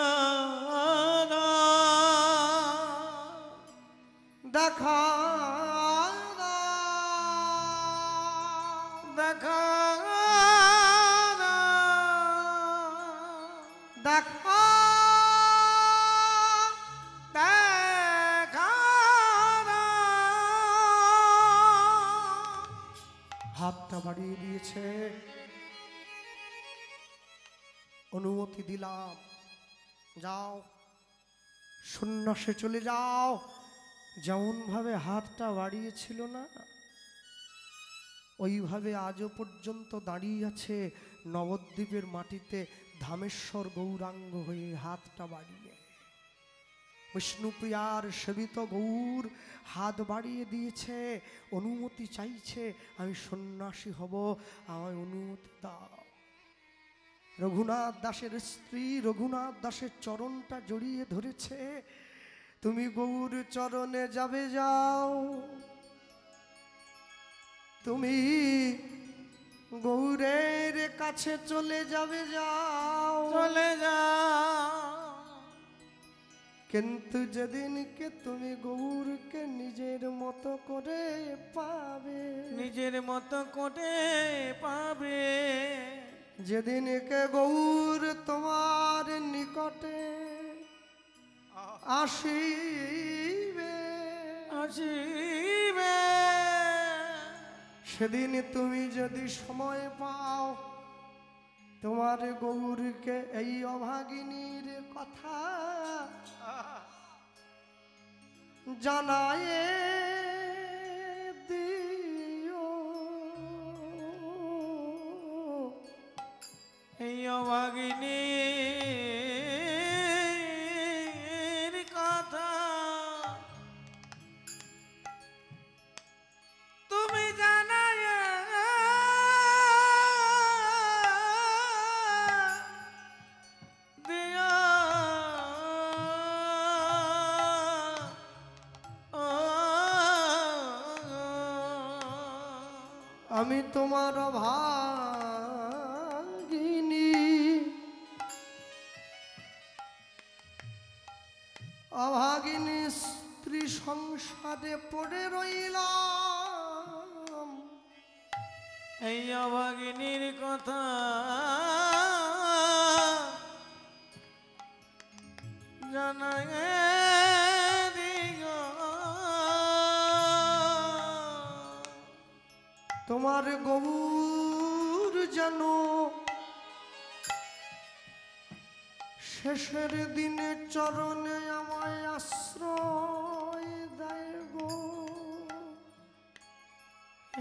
দেখা দেখা দেখা দেখা হাতটা বাড়িয়ে দিয়েছে অনুমতি দিলাম যাও সন্ন্যাসে চলে যাও যেমন ভাবে হাতটা বাড়িয়েছিল না ওইভাবে আজও পর্যন্ত দাঁড়িয়ে আছে নবদ্বীপের মাটিতে ধামেশ্বর গৌরাঙ্গ হয়ে হাতটা বাড়িয়ে বিষ্ণুপ্রিয়ার সেবিত গৌর হাত বাড়িয়ে দিয়েছে অনুমতি চাইছে আমি সন্ন্যাসী হব আমায় অনুমতি দাও রঘুনাথ দাসের স্ত্রী রঘুনাথ দাসের চরণটা জড়িয়ে ধরেছে তুমি গৌর চরণে যাবে যাও তুমি গৌরের কাছে চলে যাবে যাও চলে যা কিন্তু যেদিনকে তুমি গৌরকে নিজের মতো করে পাবে নিজের মতো করে পাবে যেদিনকে গৌর তোমার নিকটে আসিবে আসিবে সেদিন তুমি যদি সময় পাও তোমার গৌরকে এই অভাগিনীর কথা জানায় দিও এই অভাগিনীর কথা তুমি জানায় দিও আমি তোমার অভাগিনী অভাগিনী স্ত্রী সংসারে পড়ে রইলাম এই অভাগিনীর কথা জানায় দিও তোমার গৌর যেন শেষের দিনে চরণে আমায় আশ্রয় দেয় গো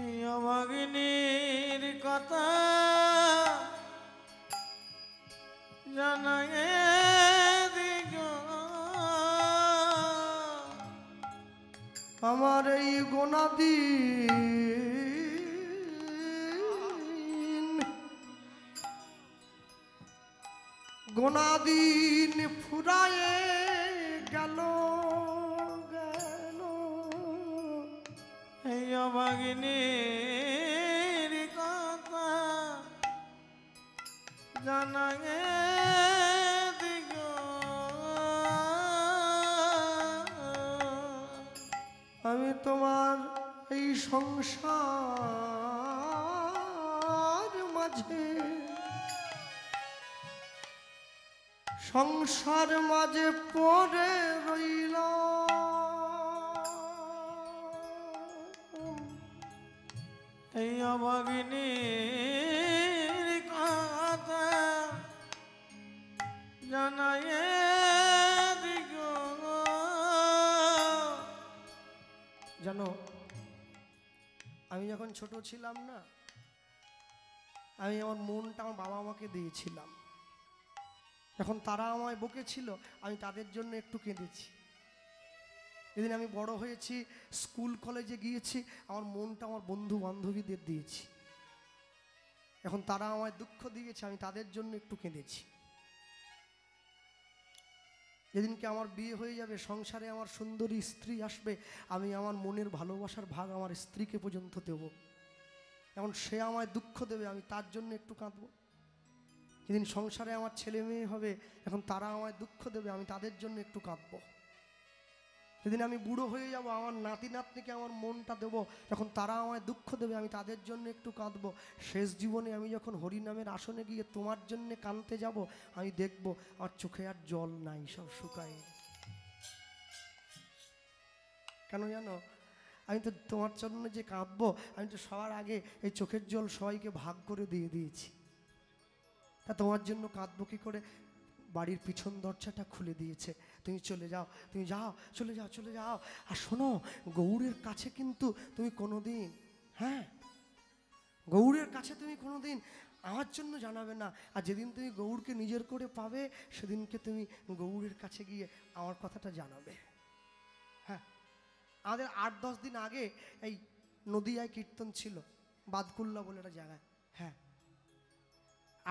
এই অভাগিনীর কথা জানায় দিও আমার এই গোনাদি গোনাদিন ফুরায়ে গেল গেল এই অভাগিনীর কথা জানায় দিও সংসার মাঝে, সংসার মাঝে পড়ে রইল, এই অভাগিনীর কথা জানাই দিগো। জানো আমি যখন ছোট ছিলাম না, আমি আমার মনটা আমার বাবা আমাকে দিয়েছিলাম। যখন তারা আমায় বকেছিল আমি তাদের জন্য একটু কেঁদেছি। যেদিন আমি বড় হয়েছি, স্কুল কলেজে গিয়েছি, আমার মনটা আমার বন্ধু বান্ধবীদের দিয়েছি। এখন তারা আমায় দুঃখ দিয়েছে, আমি তাদের জন্য একটু কেঁদেছি। যেদিনকে আমার বিয়ে হয়ে যাবে, সংসারে আমার সুন্দরী স্ত্রী আসবে, আমি আমার মনের ভালোবাসার ভাগ আমার স্ত্রীকে পর্যন্ত দেব। এখন সে আমায় দুঃখ দেবে, আমি তার জন্য একটু কাঁদবো। যেদিন সংসারে আমার ছেলে মেয়ে হবে, এখন তারা আমায় দুঃখ দেবে, আমি তাদের জন্য একটু কাঁদবো। যেদিন আমি বুড়ো হয়ে যাব, আমার নাতি নাতনিকে আমার মনটা দেবো, যখন তারা আমায় দুঃখ দেবে, আমি তাদের জন্য একটু কাঁদবো। শেষ জীবনে আমি যখন হরিনামের আসনে গিয়ে তোমার জন্য কাঁদতে যাব, আমি দেখব আমার চোখে আর জল নাই, সব শুকায়। কেন জানো? আমি তো তোমার জন্য যে কাঁদবো, আমি তো সবার আগে এই চোখের জল সবাইকে ভাগ করে দিয়ে দিয়েছি। তা তোমার জন্য কাঁদবো কি করে? বাড়ির পিছন দরজাটা খুলে দিয়েছে, তুমি চলে যাও, তুমি যাও, চলে যাও, চলে যাও। আর শোনো, গৌড়ের কাছে কিন্তু তুমি কোনোদিন, হ্যাঁ, গৌড়ের কাছে তুমি কোনোদিন আমার জন্য জানাবে না। আর যেদিন তুমি গৌড়কে নিজের করে পাবে, সেদিনকে তুমি গৌড়ের কাছে গিয়ে আমার কথাটা জানাবে। হ্যাঁ, আমাদের 8-10 দিন আগে এই নদিয়ায় কীর্তন ছিল, বাদকুল্লা বলে একটা জায়গায়। হ্যাঁ,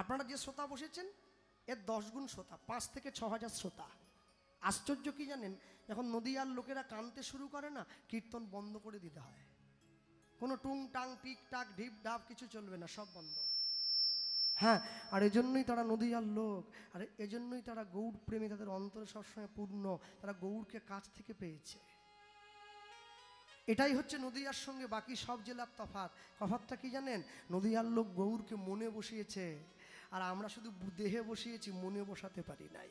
আপনারা যে শ্রোতা বসেছেন এর 10 গুণ শ্রোতা, 5 থেকে 6 হাজার শ্রোতা। আশ্চর্য কি জানেন? যখন নদিয়ার লোকেরা কানতে শুরু করে না, কীর্তন বন্ধ করে দিতে হয়। কোনো টুং টাং পিক টাক ঢিপ ঢাপ কিছু চলবে না, সব বন্ধ। হ্যাঁ, আর এজন্যই তারা নদিয়ার লোক, আর এজন্যই তারা গৌড় প্রেমী, তাদের অন্তরে সবসময় পূর্ণ, তারা গৌড়কে কাছ থেকে পেয়েছে। এটাই হচ্ছে নদিয়ার সঙ্গে বাকি সব জেলার তফাৎ। তফাৎটা কি জানেন? নদিয়ার লোক গৌড়কে মনে বসিয়েছে, আর আমরা শুধু দেহে বসিয়েছি, মনে বসাতে পারি নাই।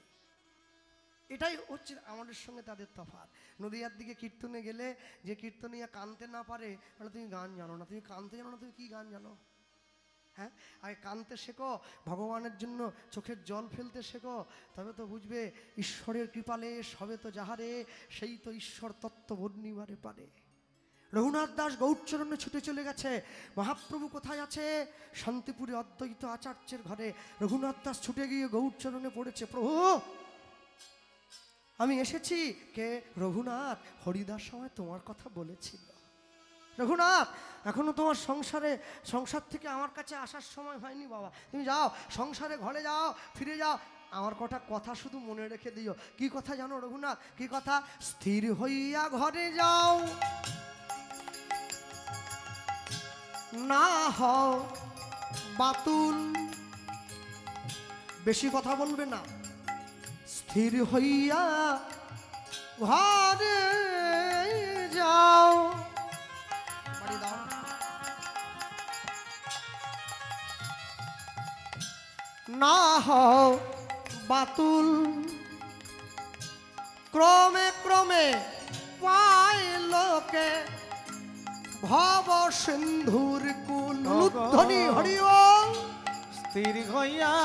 এটাই হচ্ছে আমাদের সঙ্গে তাদের তফাৎ। নদিয়ার দিকে কীর্তনে গেলে যে কীর্তনিয়া কানতে না পারে, মানে তুমি গান জানো না, তুমি কানতে জানো না, তুমি কি গান জানো? হ্যাঁ, আগে কানতে শেখো, ভগবানের জন্য চোখের জল ফেলতে শেখো, তবে তো বুঝবে ঈশ্বরের কৃপালে সবে তো যাহারে, সেই তো ঈশ্বর তত্ত্ব বর্ণিবারে পারে। রঘুনাথ দাস গৌড়চরণে ছুটে চলে গেছে, মহাপ্রভু কোথায় আছে? শান্তিপুরে অদ্বৈত আচার্যের ঘরে। রঘুনাথ দাস ছুটে গিয়ে গৌড়চরণে পড়েছে, প্রভু আমি এসেছি। কে? রঘুনাথ। হরিদাস সময় তোমার কথা বলেছিল। রঘুনাথ, এখনো তোমার সংসার থেকে আমার কাছে আসার সময় হয়নি বাবা, তুমি যাও সংসারে, ঘরে যাও, ফিরে যাও, আমার কথা শুধু মনে রেখে দিও। কি কথা জানো রঘুনাথ? কি কথা? স্থির হইয়া ঘরে যাও, না হও বাতুল। বেশি কথা বলবে না, স্থির হইয়া ঘরে যাও। বাড়ি দাও। না হও বাতুল, ক্রমে ক্রমে পায় লোকে ভব সিন্ধুর কুল। ধ্বনি হরিও। স্থির হইয়া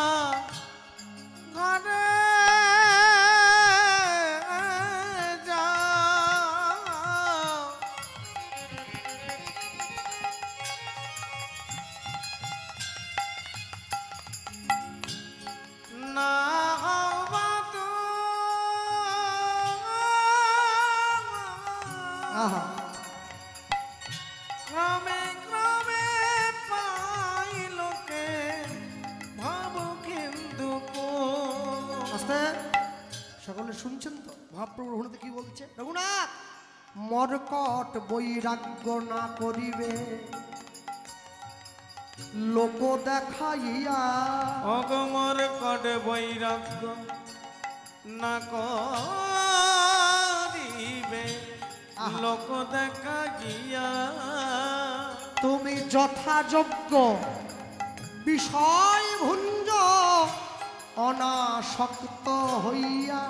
ঘরে যাও, না হওয়া তো আহা, ক্রমে ক্রমে পাই লোকে ভাব কিন্তু আস্তে। সকলে শুনছেন তো? মহাপ্রভু রঘুনাথে কি বলছে? রঘুনাথ, মরকট বৈরাগ্য না করিবে, লোক দেখাইয়া। অগমর কট বৈরাগ্য না করিবে, লোক দেখা গিয়া। তুমি যথাযোগ্য বিষয় ভুঞ্জ অনাসক্ত হইয়া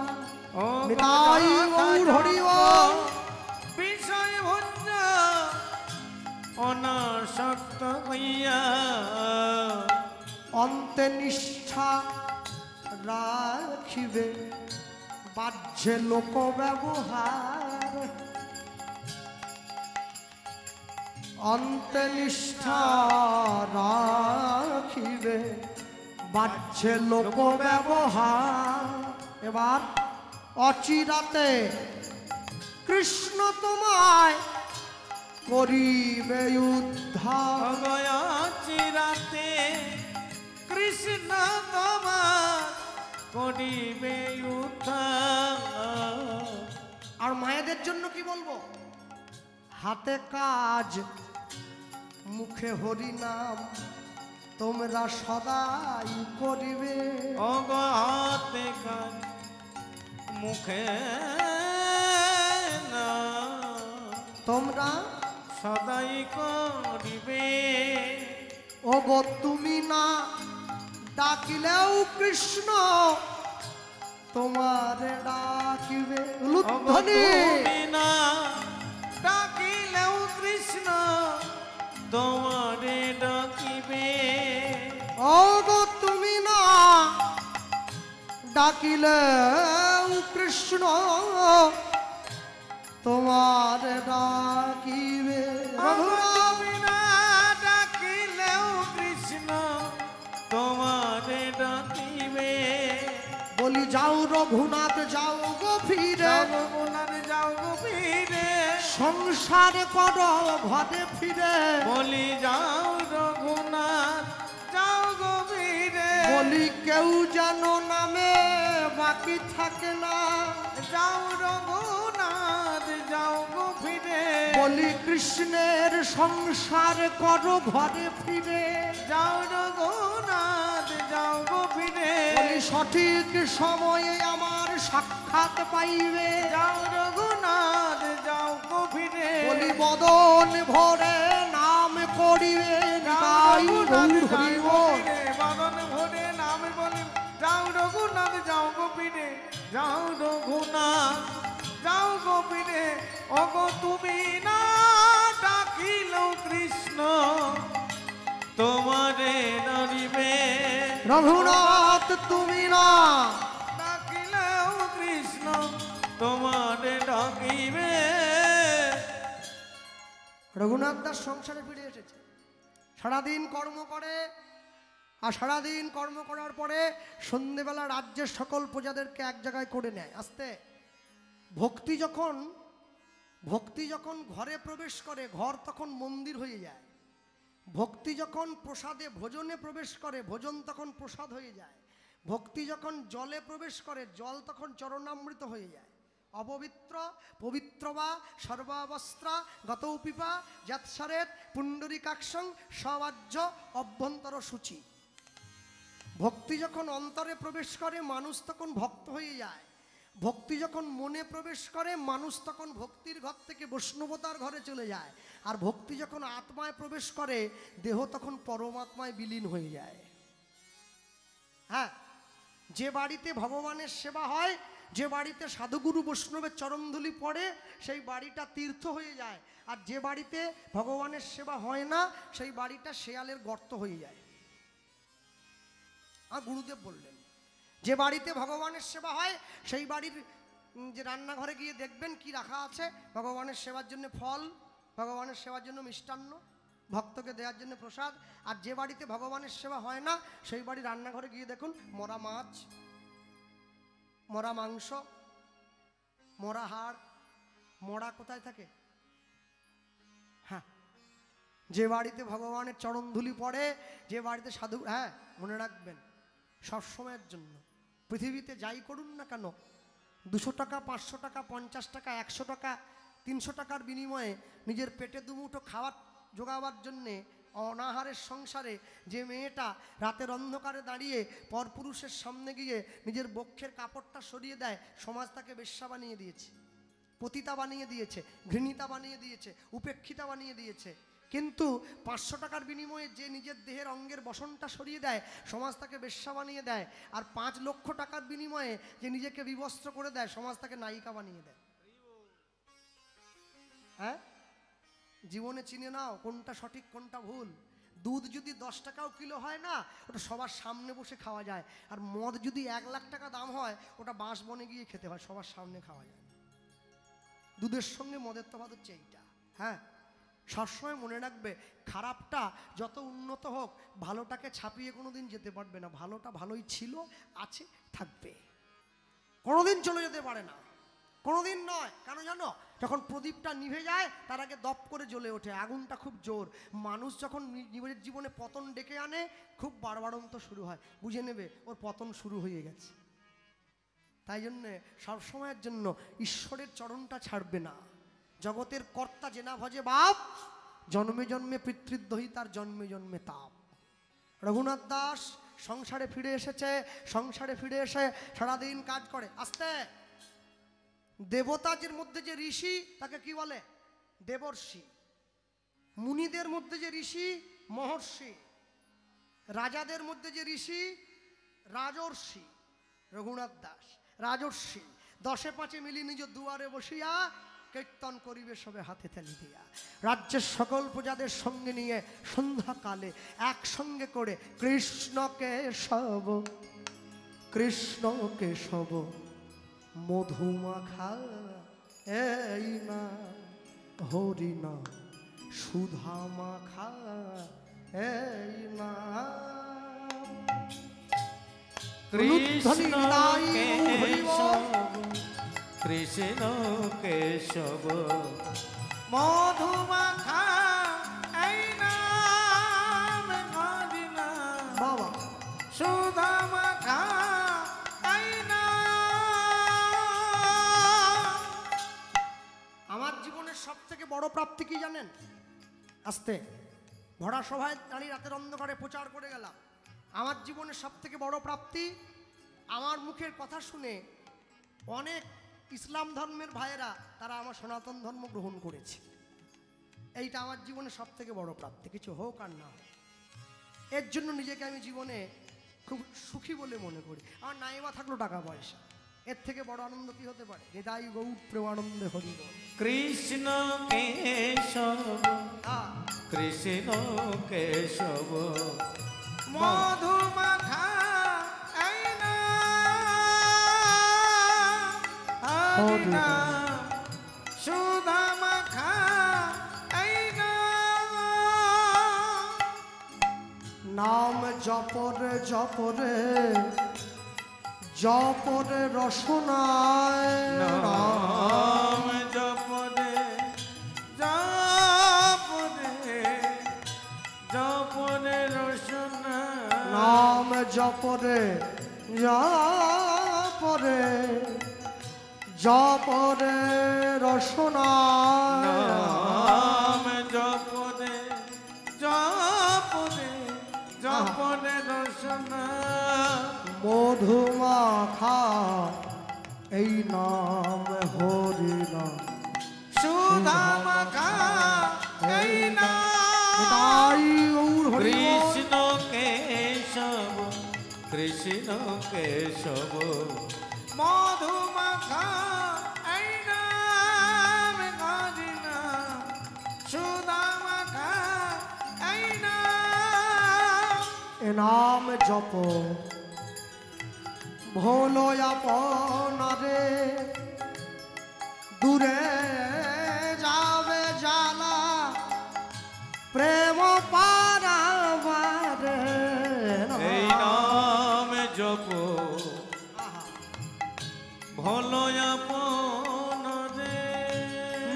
ও নিতাই গৌর হরি বল। বিষয় ভঞ্জ অনাসক্ত হইয়া অন্তে নিষ্ঠা রাখিবে বাহ্যে লোক ব্যবহার। অন্তে নিষ্ঠা রাখিবে বাহ্যে লোক ব্যবহার। এবার অচিরাতে কৃষ্ণ তোমায় করিবে উদ্ধার। চিরাতে কৃষ্ণ তোমার করিবে উদ্ধার। আর মায়েদের জন্য কি বলবো? হাতে কাজ মুখে হরি নাম তোমরা সদাই করিবে। হাতে কাজ মুখে না তোমরা সদাই করিবে। ওগো তুমি না ডাকিলেও কৃষ্ণ তোমারে ডাকিবে। উলুধ্বনি। তুমি না ডাকিলেও কৃষ্ণ তোমারে ডাকিবে। ওগো তুমি না ডাকিলেও কৃষ্ণ তোমারে ডাকিবে। তুমি না ডাকিলেও কৃষ্ণ তোমারে ডাকিবে। বলি যাও রঘুনাথ যাও গো ফিরে, যাও গো ফিরে সংসার করো ঘরে ফিরে। বলি যাও রঘুনাথ যাও গো ফিরে। বলি কেউ যেন নামে বাকি থাকে না। যাও রঘুনাথ যাও গো ফিরে। বলি কৃষ্ণের সংসার করো ঘরে ফিরে। যাও রঘুনাথ যাও গো ফিরে। বলি সঠিক সময়ে আমার সাক্ষাৎ পাইবে। যাও রঘুনাথ যাও গো ফিরে। বলি বদন ভরে নাম করিবে নিতাই গৌর হরি বল। বাদন ভরে নাম বলি যাও রঘুনাথ যাও গো ফিরে। যাও রঘুনাথ যাও গো ফিরে। ওগো তুমি না ডাকিলেও কৃষ্ণ তোমারে নারিবে। রঘুনাথ তুমি না ডাকিলেও কৃষ্ণ তোমারে ডাকিবে। রঘুনাথ দাস সংসারে ফিরে এসেছে। সারাদিন কর্ম করে, আর সারাদিন কর্ম করার পরে সন্ধ্যেবেলা রাজ্যের সকল প্রজাদেরকে এক জায়গায় করে নেয়। আস্তে ভক্তি যখন ঘরে প্রবেশ করে, ঘর তখন মন্দির হয়ে যায়। ভক্তি যখন প্রসাদে ভোজনে প্রবেশ করে, ভোজন তখন প্রসাদ হয়ে যায়। ভক্তি যখন জলে প্রবেশ করে, জল তখন চরণামৃত হয়ে যায়। অপবিত্র পবিত্র বা সর্বাবস্ত্রা গতৌ পিপা যৎসরেত পুণ্ডরীকাক্ষং সবাজ্য অভ্যন্তর সূচি। ভক্তি যখন অন্তরে প্রবেশ করে, মানুষ তখন ভক্ত হয়ে যায়। ভক্তি যখন মনে প্রবেশ করে, মানুষ তখন ভক্তির ঘর থেকে বৈষ্ণবতার ঘরে চলে যায়। আর ভক্তি যখন আত্মায় প্রবেশ করে, দেহ তখন পরমাত্মায় বিলীন হয়ে যায়। হ্যাঁ, যে বাড়িতে ভগবানের সেবা হয়, যে বাড়িতে সাধুগুরু বৈষ্ণবের চরণধুলি পড়ে, সেই বাড়িটা তীর্থ হয়ে যায়। আর যে বাড়িতে ভগবানের সেবা হয় না, সেই বাড়িটা শেয়ালের গর্ত হয়ে যায়। আর গুরুদেব বললেন, যে বাড়িতে ভগবানের সেবা হয় সেই বাড়ির যে রান্নাঘরে গিয়ে দেখবেন কি রাখা আছে। ভগবানের সেবার জন্য ফল, ভগবানের সেবার জন্য মিষ্টান্ন, ভক্তকে দেওয়ার জন্য প্রসাদ। আর যে বাড়িতে ভগবানের সেবা হয় না, সেই বাড়ির রান্নাঘরে গিয়ে দেখুন মরা মাছ, মরা মাংস, মরা হাড়। মরা কোথায় থাকে? হ্যাঁ, যে বাড়িতে ভগবানের চরণধুলি পড়ে, যে বাড়িতে সাধু, হ্যাঁ মনে রাখবেন সবসময়ের জন্য পৃথিবীতে যাই করুন না কেন, 200 টাকা 500 টাকা 50 টাকা 100 টাকা 300 টাকার বিনিময়ে নিজের পেটে দুমুঠো খাবার জোগাবার জন্যে অনাহারের সংসারে যে মেয়েটা রাতের অন্ধকারে দাঁড়িয়ে পরপুরুষের সামনে গিয়ে নিজের বক্ষের কাপড়টা সরিয়ে দেয়, সমাজ তাকে বেশ্যা বানিয়ে দিয়েছে, পতিতা বানিয়ে দিয়েছে, ঘৃণিতা বানিয়ে দিয়েছে, উপেক্ষিতা বানিয়ে দিয়েছে। কিন্তু 500 টাকার বিনিময়ে যে নিজের দেহের অঙ্গের বসনটা সরিয়ে দেয়, সমাজ তাকে বেশ্যা বানিয়ে দেয়। আর 5 লক্ষ টাকার বিনিময়ে যে নিজেকে বিবস্ত্র করে দেয়, সমাজ তাকে নায়িকা বানিয়ে দেয়। হ্যাঁ, জীবনে চিনে নাও কোনটা সঠিক কোনটা ভুল। দুধ যদি 10 টাকাও কিলো হয় না, ওটা সবার সামনে বসে খাওয়া যায়। আর মদ যদি 1 লাখ টাকা দাম হয়, ওটা বাঁশ বনে গিয়ে খেতে হয়, সবার সামনে খাওয়া যায় না। দুধের সঙ্গে মদের তফাৎ হচ্ছে এইটা। হ্যাঁ, সবসময় মনে রাখবে, খারাপটা যত উন্নত হোক, ভালোটাকে ছাপিয়ে কোনোদিন যেতে পারবে না। ভালোটা ভালোই ছিল, আছে, থাকবে, কোনোদিন চলে যেতে পারে না, কোনোদিন নয়। কেন জানো? যখন প্রদীপটা নিভে যায়, তার আগে দপ করে জ্বলে ওঠে, আগুনটা খুব জোর। মানুষ যখন নিজের জীবনে পতন ডেকে আনে, খুব বাড়বাড়ন্ত শুরু হয়, বুঝে নেবে ওর পতন শুরু হয়ে গেছে। তাই জন্যে সবসময়ের জন্য ঈশ্বরের চরণটা ছাড়বে না। জগতের কর্তা যে না ভজে বাপ, জন্মে জন্মে পিতৃদ্রোহী তার জন্মে জন্মে তাপ। রঘুনাথ দাস সংসারে ফিরে এসেছে, সংসারে ফিরে এসে সারাদিন কাজ করে। আস্তে, দেবতাদের মধ্যে যে ঋষি, তাকে কি বলে? দেবর্ষি। মুনিদের মধ্যে যে ঋষি, মহর্ষি। রাজাদের মধ্যে যে ঋষি, রাজর্ষি। রঘুনাথ দাস রাজর্ষি। 10-5 মিলি নিজ দুয়ারে বসিয়া কীর্তন করিবে সবে হাতে তালি দিয়া। রাজ্যের সকল প্রজাদের সঙ্গে নিয়ে সন্ধ্যাকালে একসঙ্গে করে কৃষ্ণ কেশব, কৃষ্ণ কেশব মধুমাখা এই না হরি না, সুধা মাখা এই না। কৃষ্ণ কেশব, কৃষ্ণ কেশব মধুমাখা এই নাম হরি নাম, বাবা সুধা মাখা এই আমার জীবনের সব থেকে বড় প্রাপ্তি কি জানেন? আস্তে, ভরা সভায় দাঁড়িয়ে রাতের অন্ধকারে প্রচার করে গেলাম। আমার জীবনের সব থেকে বড় প্রাপ্তি, আমার মুখের কথা শুনে অনেক ইসলাম ধর্মের ভাইয়েরা তারা আমার সনাতন ধর্ম গ্রহণ করেছে। এইটা আমার জীবনের সব থেকে বড় প্রাপ্তি, কিছু হোক আর না হোক। এর জন্য নিজেকে আমি জীবনে খুব সুখী বলে মনে করি। আমার নাইবা থাকলো টাকা পয়সা, এর থেকে বড় আনন্দ কি হতে পারে? হৃদয় গৌর প্রেমানন্দে হরি বল। কৃষ্ণ কেশব, কৃষ্ণ কেশব মধুমাখা এই নাম হরি নাম, সুধা মাখা এই নাম জপরে জপরে জপরে রসনায়, নাম জপরে জপরে জপরে রসনা, নাম জপরে জপরে জপরে রসনায়, নাম জপরে জপরে জপরে রসনা, মধুমাখা এই নাম হরি নাম, সুধা মাখা এই নাম, কৃষ্ণ কেশব, কৃষ্ণ কেশব মধুমাখা এই নাম হরি নাম, সুধা মাখা এই নাম। এ নাম জপ ভোলো আপনারে, দূরে যাবে জালা প্রেম পারাবারে। এই নাম জপ ভলো আপন রে,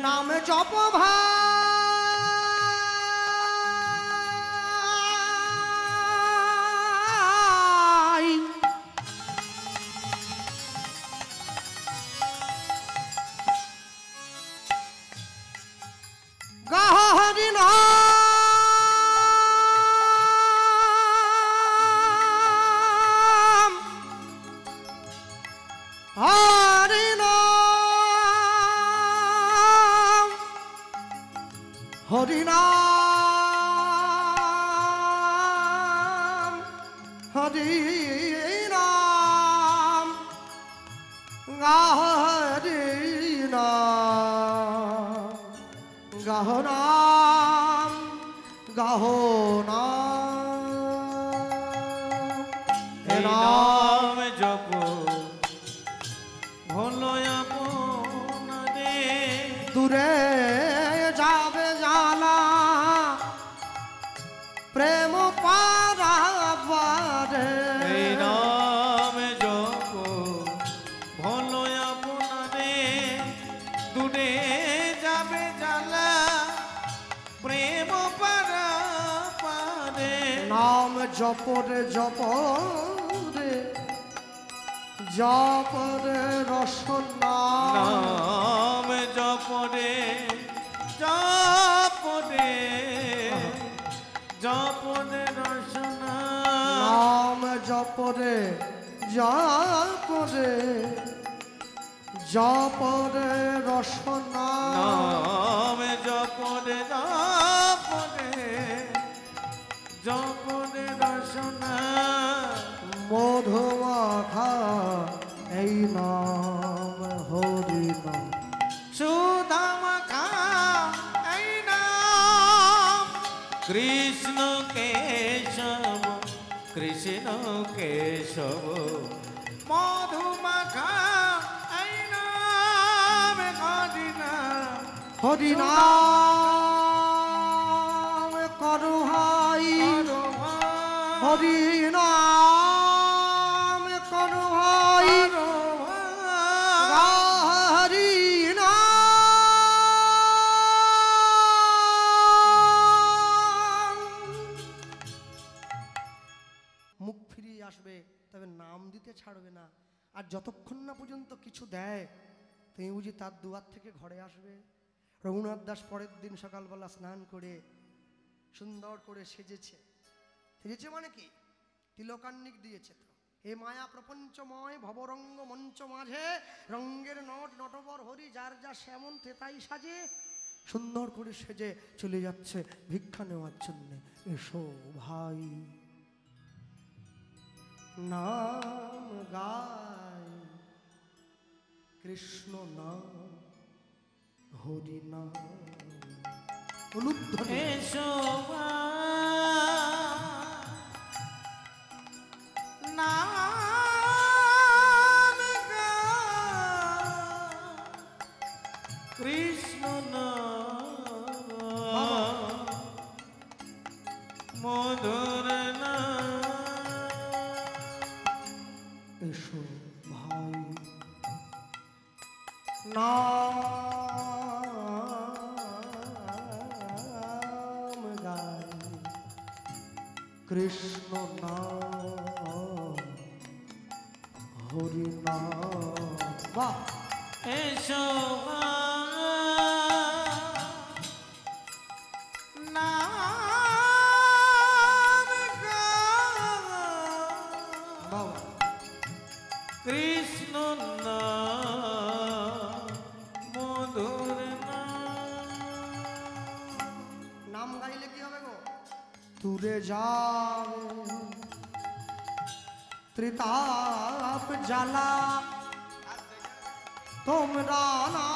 নাম জপ ভাই গাহরি নাম, হরি নাম, হরি নাম। হরি নাম গাহরি নাম গাহ নাম গাহ নাম এই নাম জপ হলো আপনারে দূরে যাবে জালা প্রেম পারাবারে এই নাম জপ হলো আপনারে দূরে যাবে জ্বালা প্রেম পারা পারে নাম জপরে জপরে জপরে রসনা নাম জপরে জপরে জপরে রসনা নাম জপরে জপরে জপরে রসনা নাম জপরে জপরে জপরে রসনা মধুমাখা এই নাম হরি নাম সুধামাখা এই নাম কৃষ্ণ কেশব কৃষ্ণ কেশব মধুমাখা এই নাম হরি নাম হরি নাম করুহাই হরি নাম করুহাই হরি নাম মুখ ফিরিয়ে আসবে তবে নাম দিতে ছাড়বে না আর যতক্ষণ না পর্যন্ত কিছু দেয় তুমি বুঝি তার দুয়ার থেকে ঘরে আসবে রঘুনাথ দাস পরের দিন সকালবেলা স্নান করে সুন্দর করে সেজেছে সেজেছে মানে কি তিলকান্নিক দিয়েছে তো এ মায়া প্রপঞ্চময় ভবরঙ্গ মঞ্চ মাঝে রঙ্গের নট নটবর হরি যার যা সেমন তেতাই সাজে সুন্দর করে সেজে চলে যাচ্ছে ভিক্ষা নেওয়ার জন্য এসো ভাই নাম গায় কৃষ্ণ নাম হরি নাম অনুধ্বনি এসো নাম কৃষ্ণ মধুর এসো ভাই নাম গায় কৃষ্ণ নাম হরি নাম বাহ এসো নাম বাহ কৃষ্ণ মধুর নাম গাইলে কি হবে গো দূরে যাও ত্রিতাপ জ্বালা তোমরা না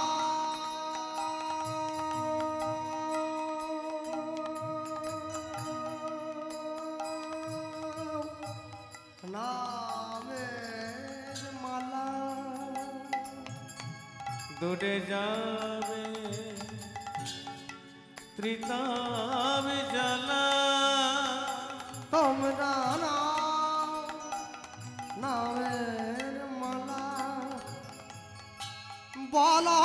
নামের মালা দূরে যাবে ত্রিতাব জ্বালা তোমরা না নামের মালা বলো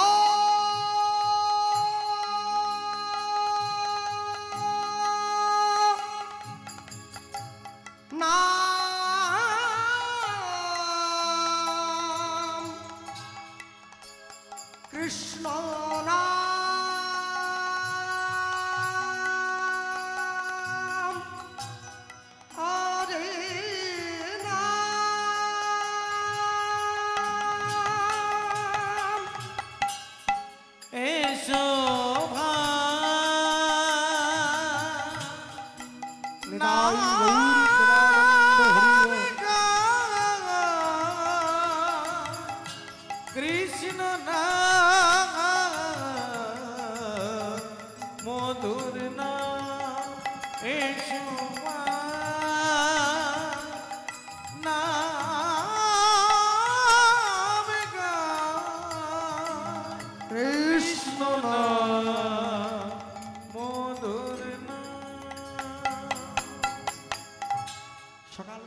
নাম কৃষ্ণ নাম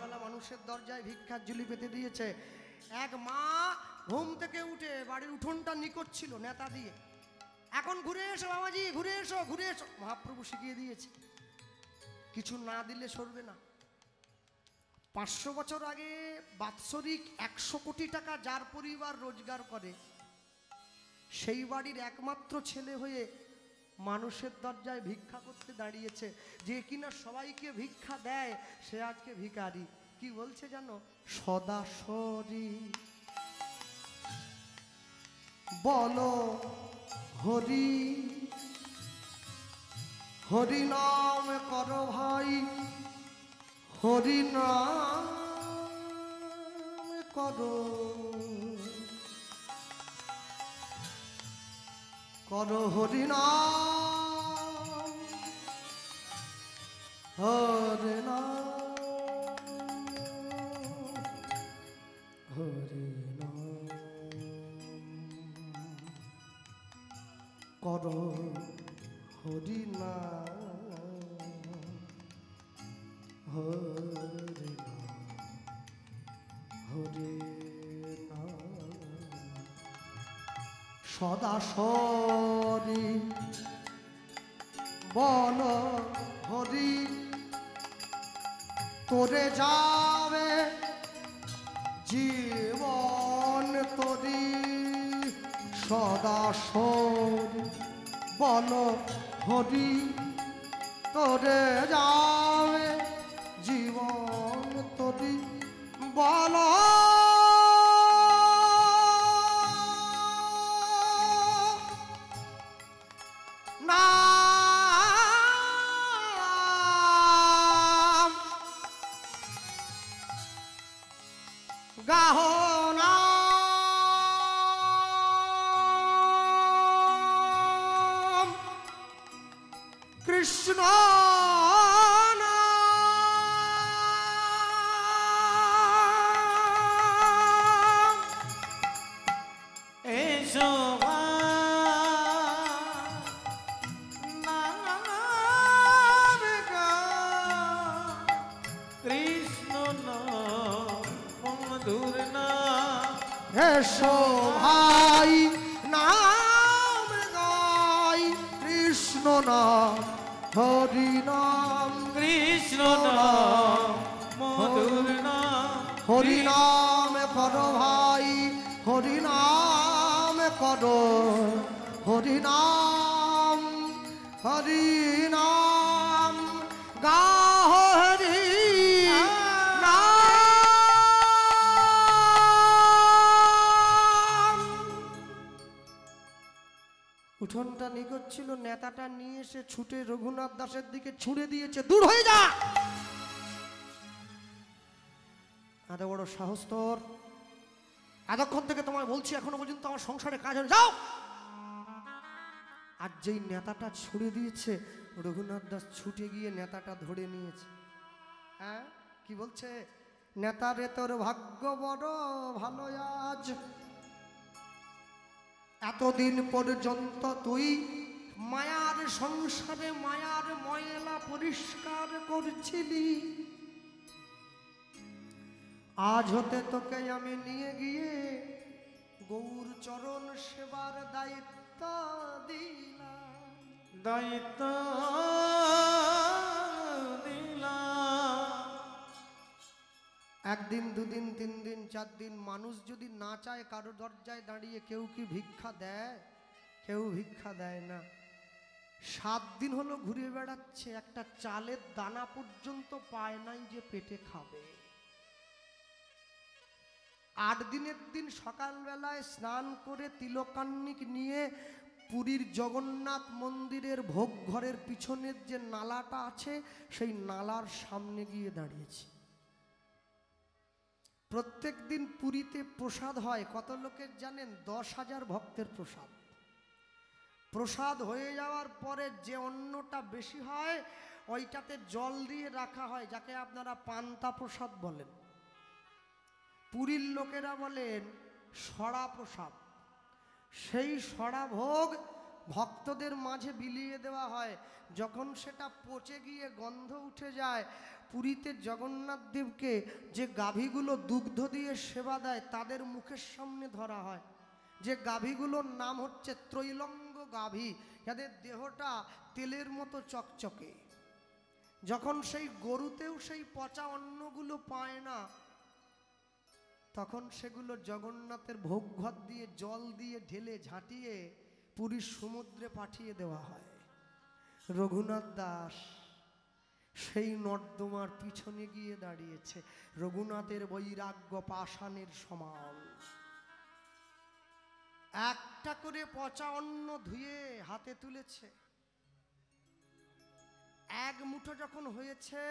সকালবেলা মানুষের দরজায় ভিক্ষার ঝুলি পেতে দিয়েছে। এক মা ঘুম থেকে উঠে বাড়ির উঠোনটা নিকট ছিল নেতা দিয়ে, এখন ঘুরে এসো বাবাজি, ঘুরে এসো ঘুরে এসো। মহাপ্রভু শিখিয়ে দিয়েছে কিছু না দিলে সরবে না। 500 বছর আগে বাৎসরিক 100 কোটি টাকা যার পরিবার রোজগার করে, সেই বাড়ির একমাত্র ছেলে হয়ে মানুষের দরজায় ভিক্ষা করতে দাঁড়িয়েছে। যে কিনা সবাইকে ভিক্ষা দেয় সে আজকে ভিখারি। কি বলছে জানো? সদাসরি বলো হরি, হরি নাম করো ভাই, হরি নাম করো, করো হরি নাম, হরি নাম, হরি নাম করো, হরি নাম, হরি নাম, হরি নাম। সদাসরি বল হরি, তোরে যাবে জীবন তরি। সদাসরি বল হরি, তোরে যাবে জীবন তরি। বল নাম গাহ নাম কৃষ্ণ এসো ভাই নাম গাই, কৃষ্ণ নাম হরি নাম, কৃষ্ণ নাম মধুর নাম, হরি নাম করো ভাই, হরি নাম করো, হরি নাম, হরি নাম গাও হরি উঠোনটা নিকট ছিল, নেতাটা নিয়ে এসে ছুটে রঘুনাথ দাসের দিকে ছুঁড়ে দিয়েছে, দূর হয়ে যা। এত বড় সাহস তোর! এতক্ষণ থেকে তোমায় বলছি, এখনো পর্যন্ত আমার সংসারে কাজ হয়ে যাও। আর যেই নেতাটা ছুঁড়ে দিয়েছে, রঘুনাথ দাস ছুটে গিয়ে নেতাটা ধরে নিয়েছে। হ্যাঁ, কি বলছে? নেতারে তোর ভাগ্য বড় ভালো আজ, এতদিন পর্যন্ত তুই মায়ার সংসারে মায়ার ময়লা পরিষ্কার করছিলি, আজ হতে তোকে আমি নিয়ে গিয়ে গৌর চরণ সেবার দায়িত্ব দিলাম, দায়িত্ব দিলাম। একদিন দুদিন 3 দিন 4 দিন মানুষ যদি না চায় কারো দরজায় দাঁড়িয়ে, কেউ কি ভিক্ষা দেয়? কেউ ভিক্ষা দেয় না। 7 দিন হলো ঘুরে বেড়াচ্ছে, একটা চালের দানা পর্যন্ত পায় নাই যে পেটে খাবে। 8 দিনের দিন সকালবেলায় স্নান করে তিলকান্নিক নিয়ে পুরীর জগন্নাথ মন্দিরের ভোগ ঘরের পিছনের যে নালাটা আছে, সেই নালার সামনে গিয়ে দাঁড়িয়েছে। প্রত্যেক দিন পুরীতে প্রসাদ হয়, কত লোকের জানেন? 10,000 ভক্তের প্রসাদ। প্রসাদ হয়ে যাওয়ার পরে যে অন্নটা বেশি হয় ওইটাতে জল দিয়ে রাখা হয়, যাকে আপনারা পান্তা প্রসাদ বলেন। পুরীর লোকেরা বলেন সড়া প্রসাদ। সেই সড়া ভোগ ভক্তদের মাঝে বিলিয়ে দেওয়া হয়। যখন সেটা পচে গিয়ে গন্ধ উঠে যায়, পুরীতে জগন্নাথ দেবকে যে গাভীগুলো দুগ্ধ দিয়ে সেবা দেয় তাদের মুখের সামনে ধরা হয়। যে গাভীগুলোর নাম হচ্ছে ত্রৈলঙ্গ গাভী, যাদের দেহটা তেলের মতো চকচকে। যখন সেই গরুতেও সেই পচা অন্নগুলো পায় না, তখন সেগুলো জগন্নাথের ভোগঘর দিয়ে জল দিয়ে ঢেলে ঝাঁটিয়ে পুরীর সমুদ্রে পাঠিয়ে দেওয়া হয়। রঘুনাথ দাস সেই নর্দমার পিছনে গিয়ে দাঁড়িয়েছে, রঘুনাথের বৈরাগ্য পাষাণের সমান। একটা করে পচা অন্ন ধুয়ে হাতে তুলেছে। এক মুঠো যখন হয়েছে,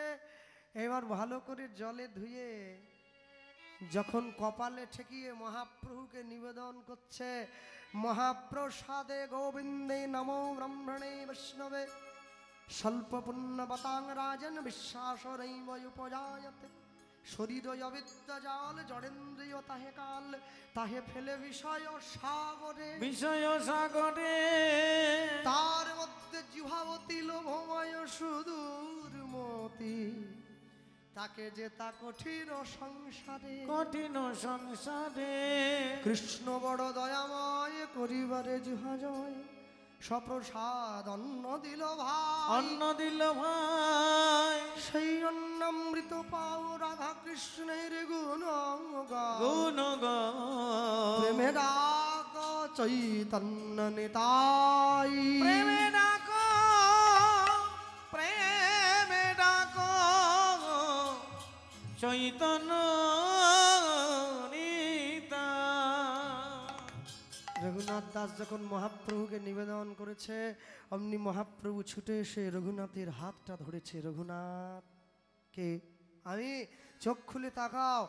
এবার ভালো করে জলে ধুয়ে যখন কপালে ঠেকিয়ে মহাপ্রভুকে নিবেদন করছে, মহাপ্রসাদে গোবিন্দে নমো ব্রহ্মণে বৈষ্ণবে স্বল্প পুণ্যবতাং রাজন বিশ্বাসরৈব উপজায়তে শরীর অবিদ্যা জাল জড়েন্দ্রিয় তাহে কাল তাহে ফেলে বিষয় সাগরে তার মধ্যে জিহাবতী লোভময় সুদূর মতি তাকে যে তা কঠিন সংসারে কৃষ্ণ বড় দয়াময় করিবারে জিহা জয় সপ্রসাদ অন্ন দিল ভাই সেই অন্নামৃত পাও রাধা কৃষ্ণের গুণ প্রেমে ডাক চৈতন্য নিতাই প্রেমে ডাক চৈতন্য রঘুনাথ দাস যখন মহাপ্রভুকে নিবেদন করেছে, অমনি মহাপ্রভু ছুটে এসে রঘুনাথের হাতটা ধরেছে। রঘুনাথ কে আমি, চোখ খুলে তাকাও,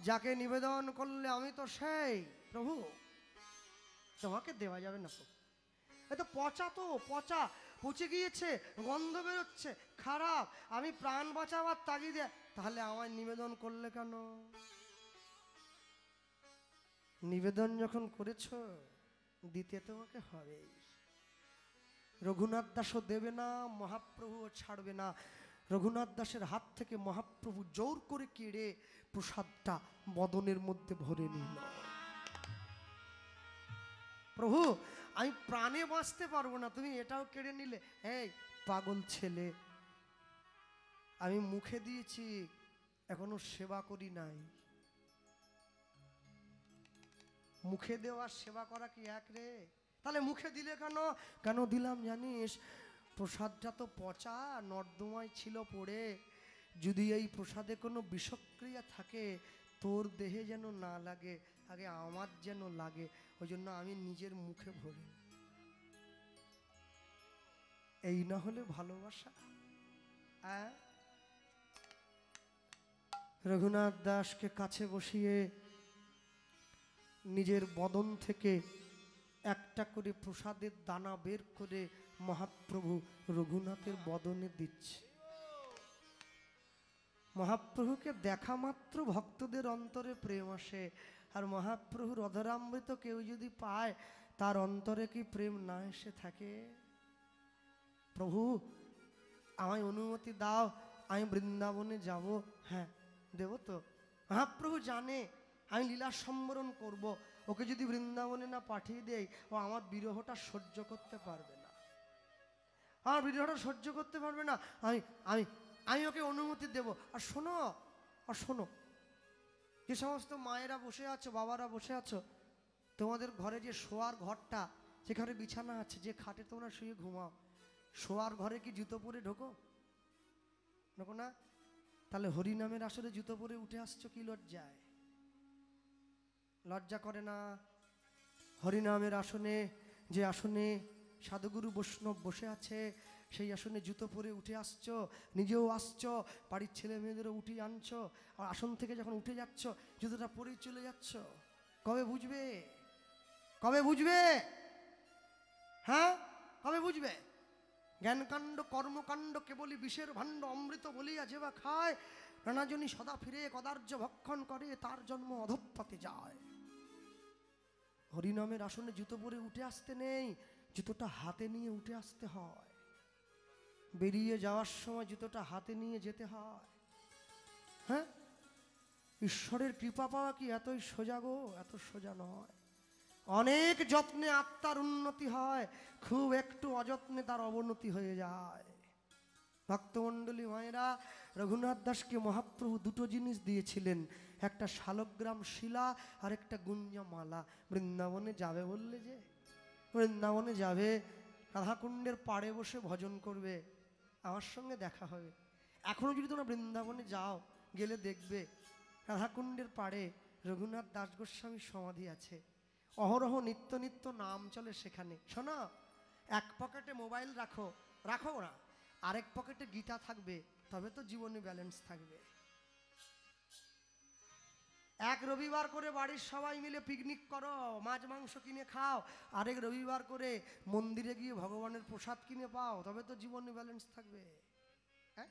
যাকে নিবেদন করলে আমি তো সেই প্রভু, তোমাকে দেওয়া যাবে না প্রভু। এ তো পচা, পচে গিয়েছে, গন্ধ বেরোচ্ছে, খারাপ। আমি প্রাণ বাঁচাবার তাগিদে, তাহলে আমায় নিবেদন করলে কেন? নিবেদন যখন করেছ দিতে তোমাকে হবে। রঘুনাথ দাসও দেবে না, মহাপ্রভুও ছাড়বে না। রঘুনাথ দাসের হাত থেকে মহাপ্রভু জোর করে কেড়ে প্রসাদটা বদনের মধ্যে ভরে নিল। প্রভু আমি প্রাণে বাঁচতে পারবো না, তুমি এটাও কেড়ে নিলে। এই পাগল ছেলে, আমি মুখে দিয়েছি, এখনো সেবা করি নাই। মুখে দেওয়ার সেবা করা কি এক রে? তাহলে মুখে দিলে কেন দিলাম জানিস? প্রসাদটা তো পচা, নর্দমায় ছিল পড়ে। যদি এই প্রসাদে কোনো বিষক্রিয়া থাকে, তোর দেহে যেন না লাগে, আগে আমার যেন লাগে, ওই জন্য আমি নিজের মুখে ভরি। এই না হলে ভালোবাসা? রঘুনাথ দাসকে কাছে বসিয়ে নিজের বদন থেকে একটা করে প্রসাদের দানা বের করে মহাপ্রভু রঘুনাথের বদনে দিচ্ছে। মহাপ্রভুকে দেখা মাত্র ভক্তদের অন্তরে প্রেম আসে। আর মহাপ্রভুর অধরামৃত কেউ যদি পায়, তার অন্তরে কি প্রেম না এসে থাকে? প্রভু আমায় অনুমতি দাও, আমি বৃন্দাবনে যাব। হ্যাঁ দেব তো। মহাপ্রভু জানে আমি লীলা সম্বরণ করব, ওকে যদি বৃন্দাবনে না পাঠিয়ে দেই, ও আমার বিরহটা সহ্য করতে পারবে না। আমার বিরহটা সহ্য করতে পারবে না। আমি আমি আমি ওকে অনুমতি দেব। আর শোনো, যে সমস্ত মায়েরা বসে আছো, বাবারা বসে আছো, তোমাদের ঘরে যে শোয়ার ঘরটা, যেখানে বিছানা আছে, যে খাটে তোমরা শুয়ে ঘুমাও, শোয়ার ঘরে কি জুতো পরে ঢোকো না? তাহলে হরিনামের আসরে জুতো পরে উঠে আসছো কি লজ্জায়? লজ্জা করে না? হরিনামের আসনে, যে আসনে সাধুগুরু বৈষ্ণব বসে আছে, সেই আসনে জুতো পরে উঠে আসছো, নিজেও আসছো, বাড়ির ছেলে মেয়েদেরও উঠিয়ে আনছো, আর আসন থেকে যখন উঠে যাচ্ছ জুতোটা পরেই চলে যাচ্ছ। কবে বুঝবে? হ্যাঁ কবে বুঝবে? জ্ঞানকাণ্ড কর্মকাণ্ড কেবলই বিষের ভাণ্ড, অমৃত বলিয়া যে বা খায়, নানাজনী সদা ফিরে কদার্য ভক্ষণ করে, তার জন্ম অধঃপতে যায়। হরিনামের আসনে জুতো পরে উঠে আসতে নেই, জুতোটা হাতে নিয়ে উঠে আসতে হয়। বেরিয়ে যাওয়ার সময় জুতোটা হাতে নিয়ে যেতে হয়। হ্যাঁ, ঈশ্বরের কৃপা পাওয়া কি এতই সোজা গো? এত সোজা নয়। অনেক যত্নে আত্মার উন্নতি হয়, খুব একটু অযত্নে তার অবনতি হয়ে যায়। ভক্তমণ্ডলী মায়েরা, রঘুনাথ দাসকে মহাপ্রভু দুটো জিনিস দিয়েছিলেন, একটা শালগ্রাম শিলা আর একটা গুঞ্জমালা। বৃন্দাবনে যাবে বললে যে, বৃন্দাবনে যাবে, রাধাকুণ্ডের পাড়ে বসে ভজন করবে, আমার সঙ্গে দেখা হবে। এখনো যদি তোমরা বৃন্দাবনে যাও, গেলে দেখবে রাধাকুণ্ডের পাড়ে রঘুনাথ দাস গোস্বামীর সমাধি আছে। অহরহ নিত্য নিত্য নাম চলে সেখানে। শোনো, এক পকেটে মোবাইল রাখো, রাখো না, আরেক পকেটে গীতা থাকবে, তবে তো জীবনে ব্যালেন্স থাকবে। এক রবিবার করে বাড়ির সবাই মিলে পিকনিক করো, মাছ মাংস কিনে খাও, আরেক রবিবার করে মন্দিরে গিয়ে ভগবানের প্রসাদ কিনে পাও, তবে তো জীবনে ব্যালেন্স থাকবে। হ্যাঁ,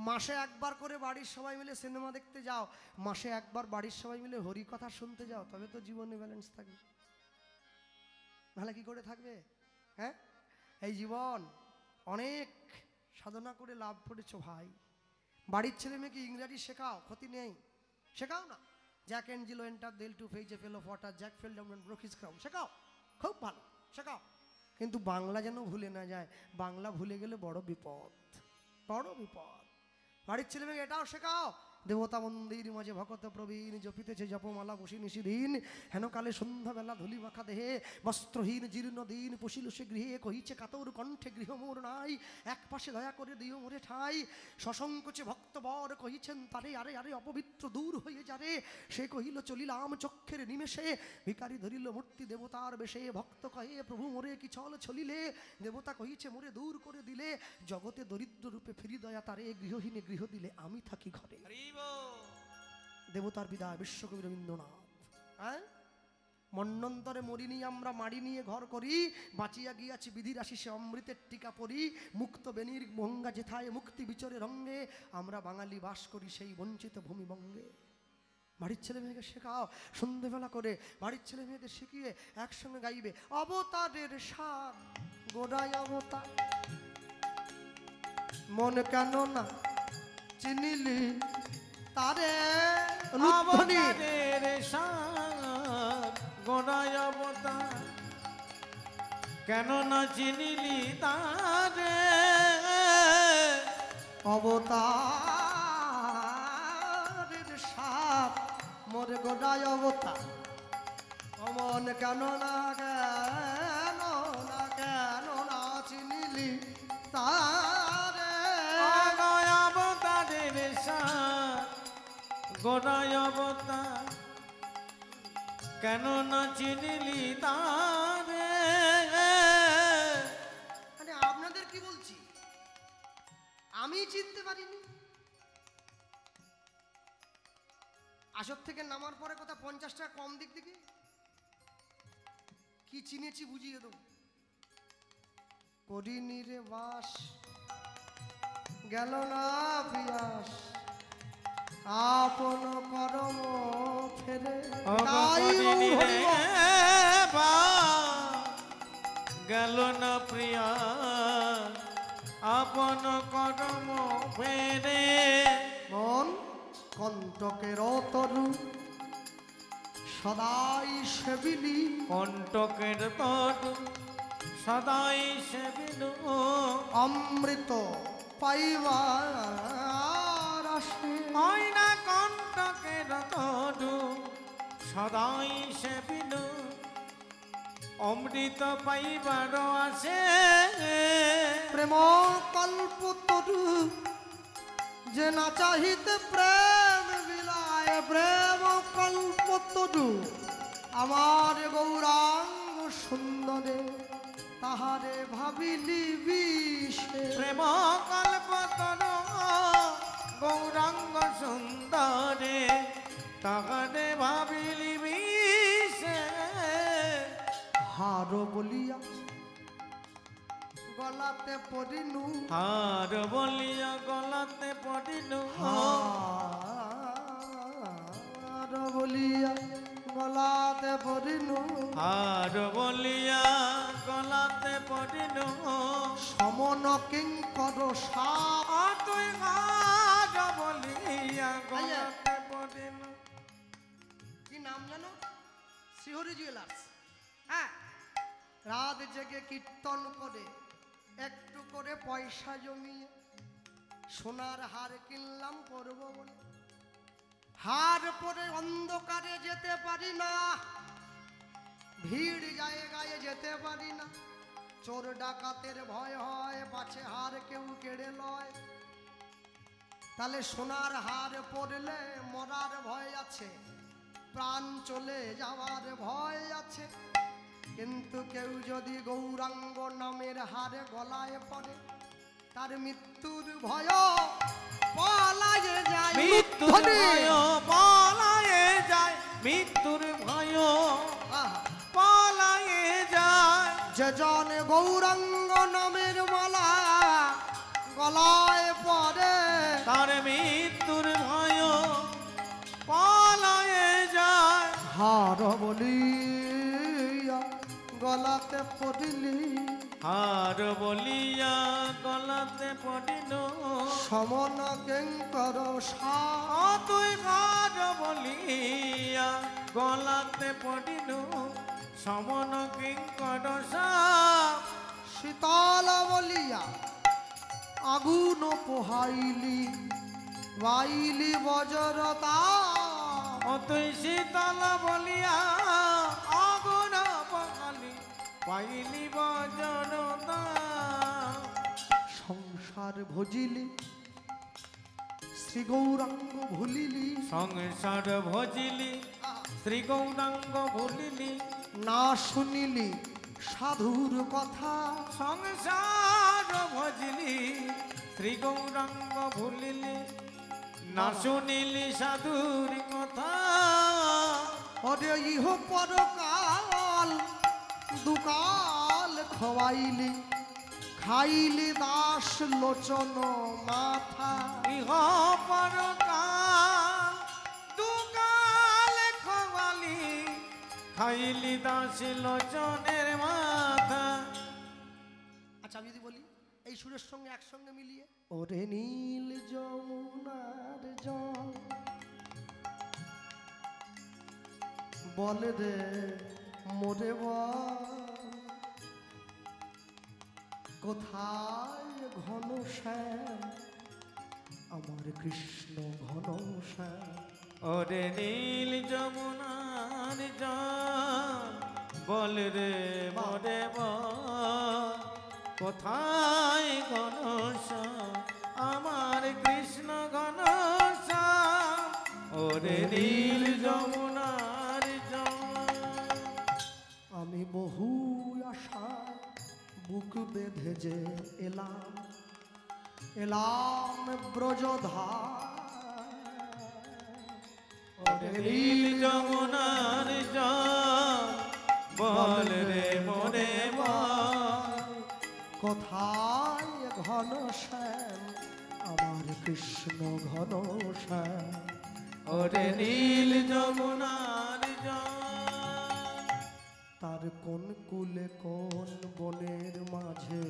মাসে একবার করে বাড়ির সবাই মিলে সিনেমা দেখতে যাও, মাসে একবার বাড়ির সবাই মিলে হরি কথা শুনতে যাও, তবে তো জীবনে ব্যালেন্স থাকবে। নাহলে কি করে থাকবে? হ্যাঁ, এই জীবন অনেক সাধনা করে লাভ করেছো ভাই। বাড়ির ছেলে মেয়েকে ইংরাজি শেখাও, ক্ষতি নেই, শেখাও না। Jack and Jill went up hill to fetch a pail of water, Jack fell down and broke his crown, শেখাও, খুব ভালো, শেখাও। কিন্তু বাংলা যেন ভুলে না যায়, বাংলা ভুলে গেলে বড় বিপদ, বড় বিপদ। বাড়ির ছেলে মেয়েকে এটাও শেখাও, দেবতা মন্দির মাঝে ভকত প্রবীণ, জপিতেছে জপমালা বসি নিশিদিন, হেন কালে সন্ধ্যাবেলা ধুলি মাখা দেহে, বস্ত্রহীন জীর্ণ দিন, পশিল সে গৃহে, কহিছে কাতর কণ্ঠে গৃহ মোর নাই, এক পাশে দয়া করে দিও মোরে ঠাই, সসংকোচে ভক্তবর কহিছেন তারে, আরে আরে অপবিত্র দূর হয়ে যারে, সে কহিল চলিলাম চক্ষের নিমেষে, ভিকারি ধরিল মূর্তি দেবতার বেশে, ভক্ত কহে প্রভু মোরে কি চল চলিলে, দেবতা কহিছে মোরে দূর করে দিলে, জগতে দরিদ্র রূপে ফিরি দয়া তারে, গৃহহীনে গৃহ দিলে আমি থাকি ঘরে। দেবতার বিদায় বিশ্বকবি রবীন্দ্রনাথ। হ্যাঁ, মন্বন্তরে মরিনি আমরা মাড়ি নিয়ে ঘর করি, বাঁচিয়া গিয়াছি বিধির আশিসে অমৃতের টিকা পরি, মুক্ত বেনির গঙ্গা যেথায় মুক্তি বিচরে রঙ্গে, আমরা বাঙালি বাস করি সেই বঞ্চিত ভূমিবঙ্গে। বাড়ির ছেলে মেয়েকে শেখাও, সন্ধ্যেবেলা করে বাড়ির ছেলে মেয়েদের শিখিয়ে একসঙ্গে গাইবে অবতারের সাত গোড়ায় অবতার, মন কেন না চিনিলি তারে, অবতারের সাত গোড়ায় অবতার, কেন না চিনিলি তারে, অবতারের সাত মোর গোড়ায় অবতার, অমন কেন না কেন না কেন না চিনিলি তারে, অবতারের সাত গোড়ায় অবতার, কেন না চিনিলি তারে। মানে আপনাদের কি বলছি, আমি চিনতে পারিনি। আসর থেকে নামার পরে কথা 50 টাকা কম দিক দিকে কি চিনেছি বুঝিয়ে দেবো। করিনি রে বাস গেল না পিয়াস, আপন করম ফেরে, গেল না প্রিয়া আপন করম ফেরে, মন কণ্টকের তরু সদাই সেবিলি, কণ্টকের তরু সদাই সেবিলু, অমৃত পাইবার আসে, হয় না কণ্টকের তরু সদাই সেবিলু, অমৃত পাইবার আসে, প্রেম কল্প তরু যে না চাহিতে প্রেম বিলায়, প্রেম কল্প তরু আমার গৌরাঙ্গ সুন্দরে, তাহারে ভাবিলি বিষে, প্রেম কল্প তরু গৌরাঙ্গ সুন্দরে, তাহারে ভাবিলি বিষে, হার বলিয়া গলাতে পড়িনু, হার বলিয়া গলাতে পড়িনু, হার বলিয়া গলাতে পড়িনু, হার বলিয়া গলাতে পড়িনু, সমন কিঙ্কর সা, তুই হার বলিয়া শ্রীহরি জুয়েলার্স। হ্যাঁ, রাত জেগে কীর্তন করে একটু করে পয়সা জমিয়ে সোনার হার কিনলাম পরব বলে। হার পরে অন্ধকারে যেতে পারি না, ভিড় জায়গায় যেতে পারি না, চোর ডাকাতের ভয় হয়, পাছে হার কেউ কেড়ে লয়। তাহলে সোনার হার পরলে মরার ভয় আছে, প্রাণ চলে যাওয়ার ভয় আছে। কিন্তু কেউ যদি গৌরাঙ্গ নামের হারে গলায় পড়ে, তার মৃত্যুর ভয় পলায়ে যায়, মৃত্যুর ভয় পলায়ে যায়, মৃত্যুর ভয় পলায়ে যায়। যে জন গৌরাঙ্গ নামের মালা গলায় পড়ে, তার মৃত্যুর ভয় পলায়ে যায়। হার বলিয়া গলাতে পড়িলি, হার বলিয়া গলাতে পড়িল, সমন কিঙ্কর তুই হার বলিয়া গলাতে পড়িল, সমন কিঙ্কর সাপ। শীতল বলিয়া আগুন পোহাইলি, বাইলি বজ্রতা। তুই শীতল বলিয়া আগুন পোহালি, পাইলি বজ্রতা। সংসার ভজিলি, শ্রী গৌরাঙ্গ ভুলিলি, সংসার ভজিলি, শ্রী গৌরাঙ্গ ভুলিলি, না শুনিলি সাধুর কথা। সংসার ভজিলি, শ্রী গৌরাঙ্গ ভুলিলি, না শুনিলি সাধুর কথা। অরে ইহ পরকাল দুকাল খওয়াইলি, খাইলি দাস লোচন মাথা। ইহ পরকাল দুকাল খোয়ালি, খাইলি দাস লোচনের মাথা। আচ্ছা আমি যদি বলি এই সুরের সঙ্গে একসঙ্গে মিলিয়ে, ওরে নীল যমুনার জল বলে রে মোরে বল, কোথায় ঘন শ্যাম আমার কৃষ্ণ ঘন শ্যাম। ওরে নীল যমুনার জল বল রে মোরে বল, কোথায় ঘনশ্যাম আমার কৃষ্ণ ঘনশ্যাম। ওরে নীল যমুনার জল। আমি বহু আশায় বুক বেঁধে যে এলাম, এলাম ব্রজধার। ওরে নীল যমুনার জল বল রে মোরে বল, কোথায় ঘন শ্যাম আমার কৃষ্ণ ঘন শ্যাম। ওরে নীল যমুনার জল। তার কোন কুলে কোন বনের মাঝে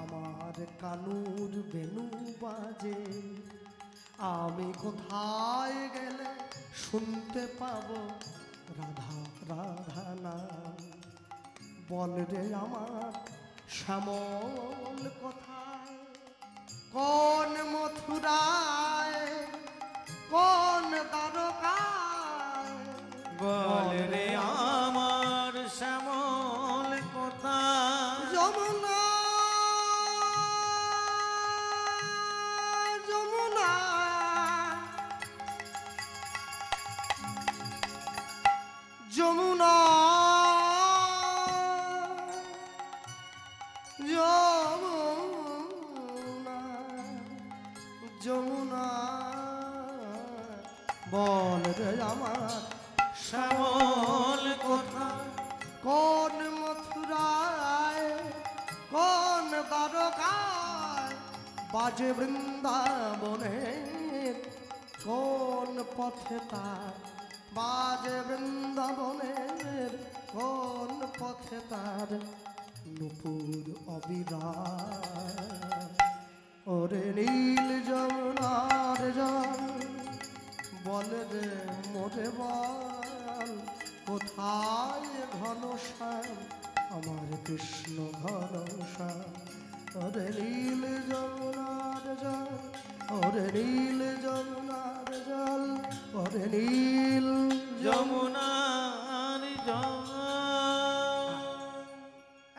আমার কানুর বেনু বাজে। আমি কোথায় গেলে শুনতে পাবো রাধা রাধা নাম। বল রে আমার শ্যামল কোথায়, কোন মথুরায়, কোন দ্বারকায়। বল রে আমার শ্যামল কোথায়। যমুনা যমুনা যমুনা যমুনা যমুনা। বল রে আমার শ্যামল কোথায়। কোন মথুরায়, কোন দ্বারকায়, বাজে বৃন্দাবনে কোন পথে তার। বাজে বৃন্দাবনের কোন পথে তার নুপুর অবিরাম। ওরে নীল যমুনার জল বল রে মোরে বল, দয়াল কোথায় ঘনশ্যাম আমার কৃষ্ণ ঘনশ্যাম ওরে নীল যমুনার জল ওরে নীল যমুনার জল ওরে নীল যমুনার জল।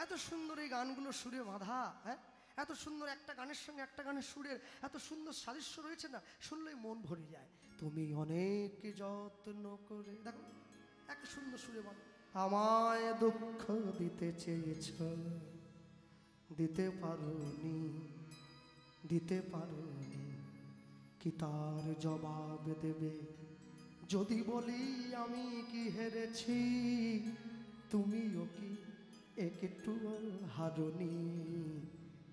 এত সুন্দর এই গানগুলো সুরে বাঁধা, হ্যাঁ এত সুন্দর একটা গানের সঙ্গে একটা গানের সুরের এত সুন্দর সাদৃশ্য রয়েছে না, শুনলেই মন ভরে যায়। তুমি অনেক যত্ন করে দেখো একটা সুন্দর সুরে বলো, আমায় দুঃখ দিতে চেয়েছ দিতে পারোনি দিতে পারোনি, কি তার জবাব দেবে যদি বলি আমি কি হেরেছি, তুমিও কি একটু হারনি,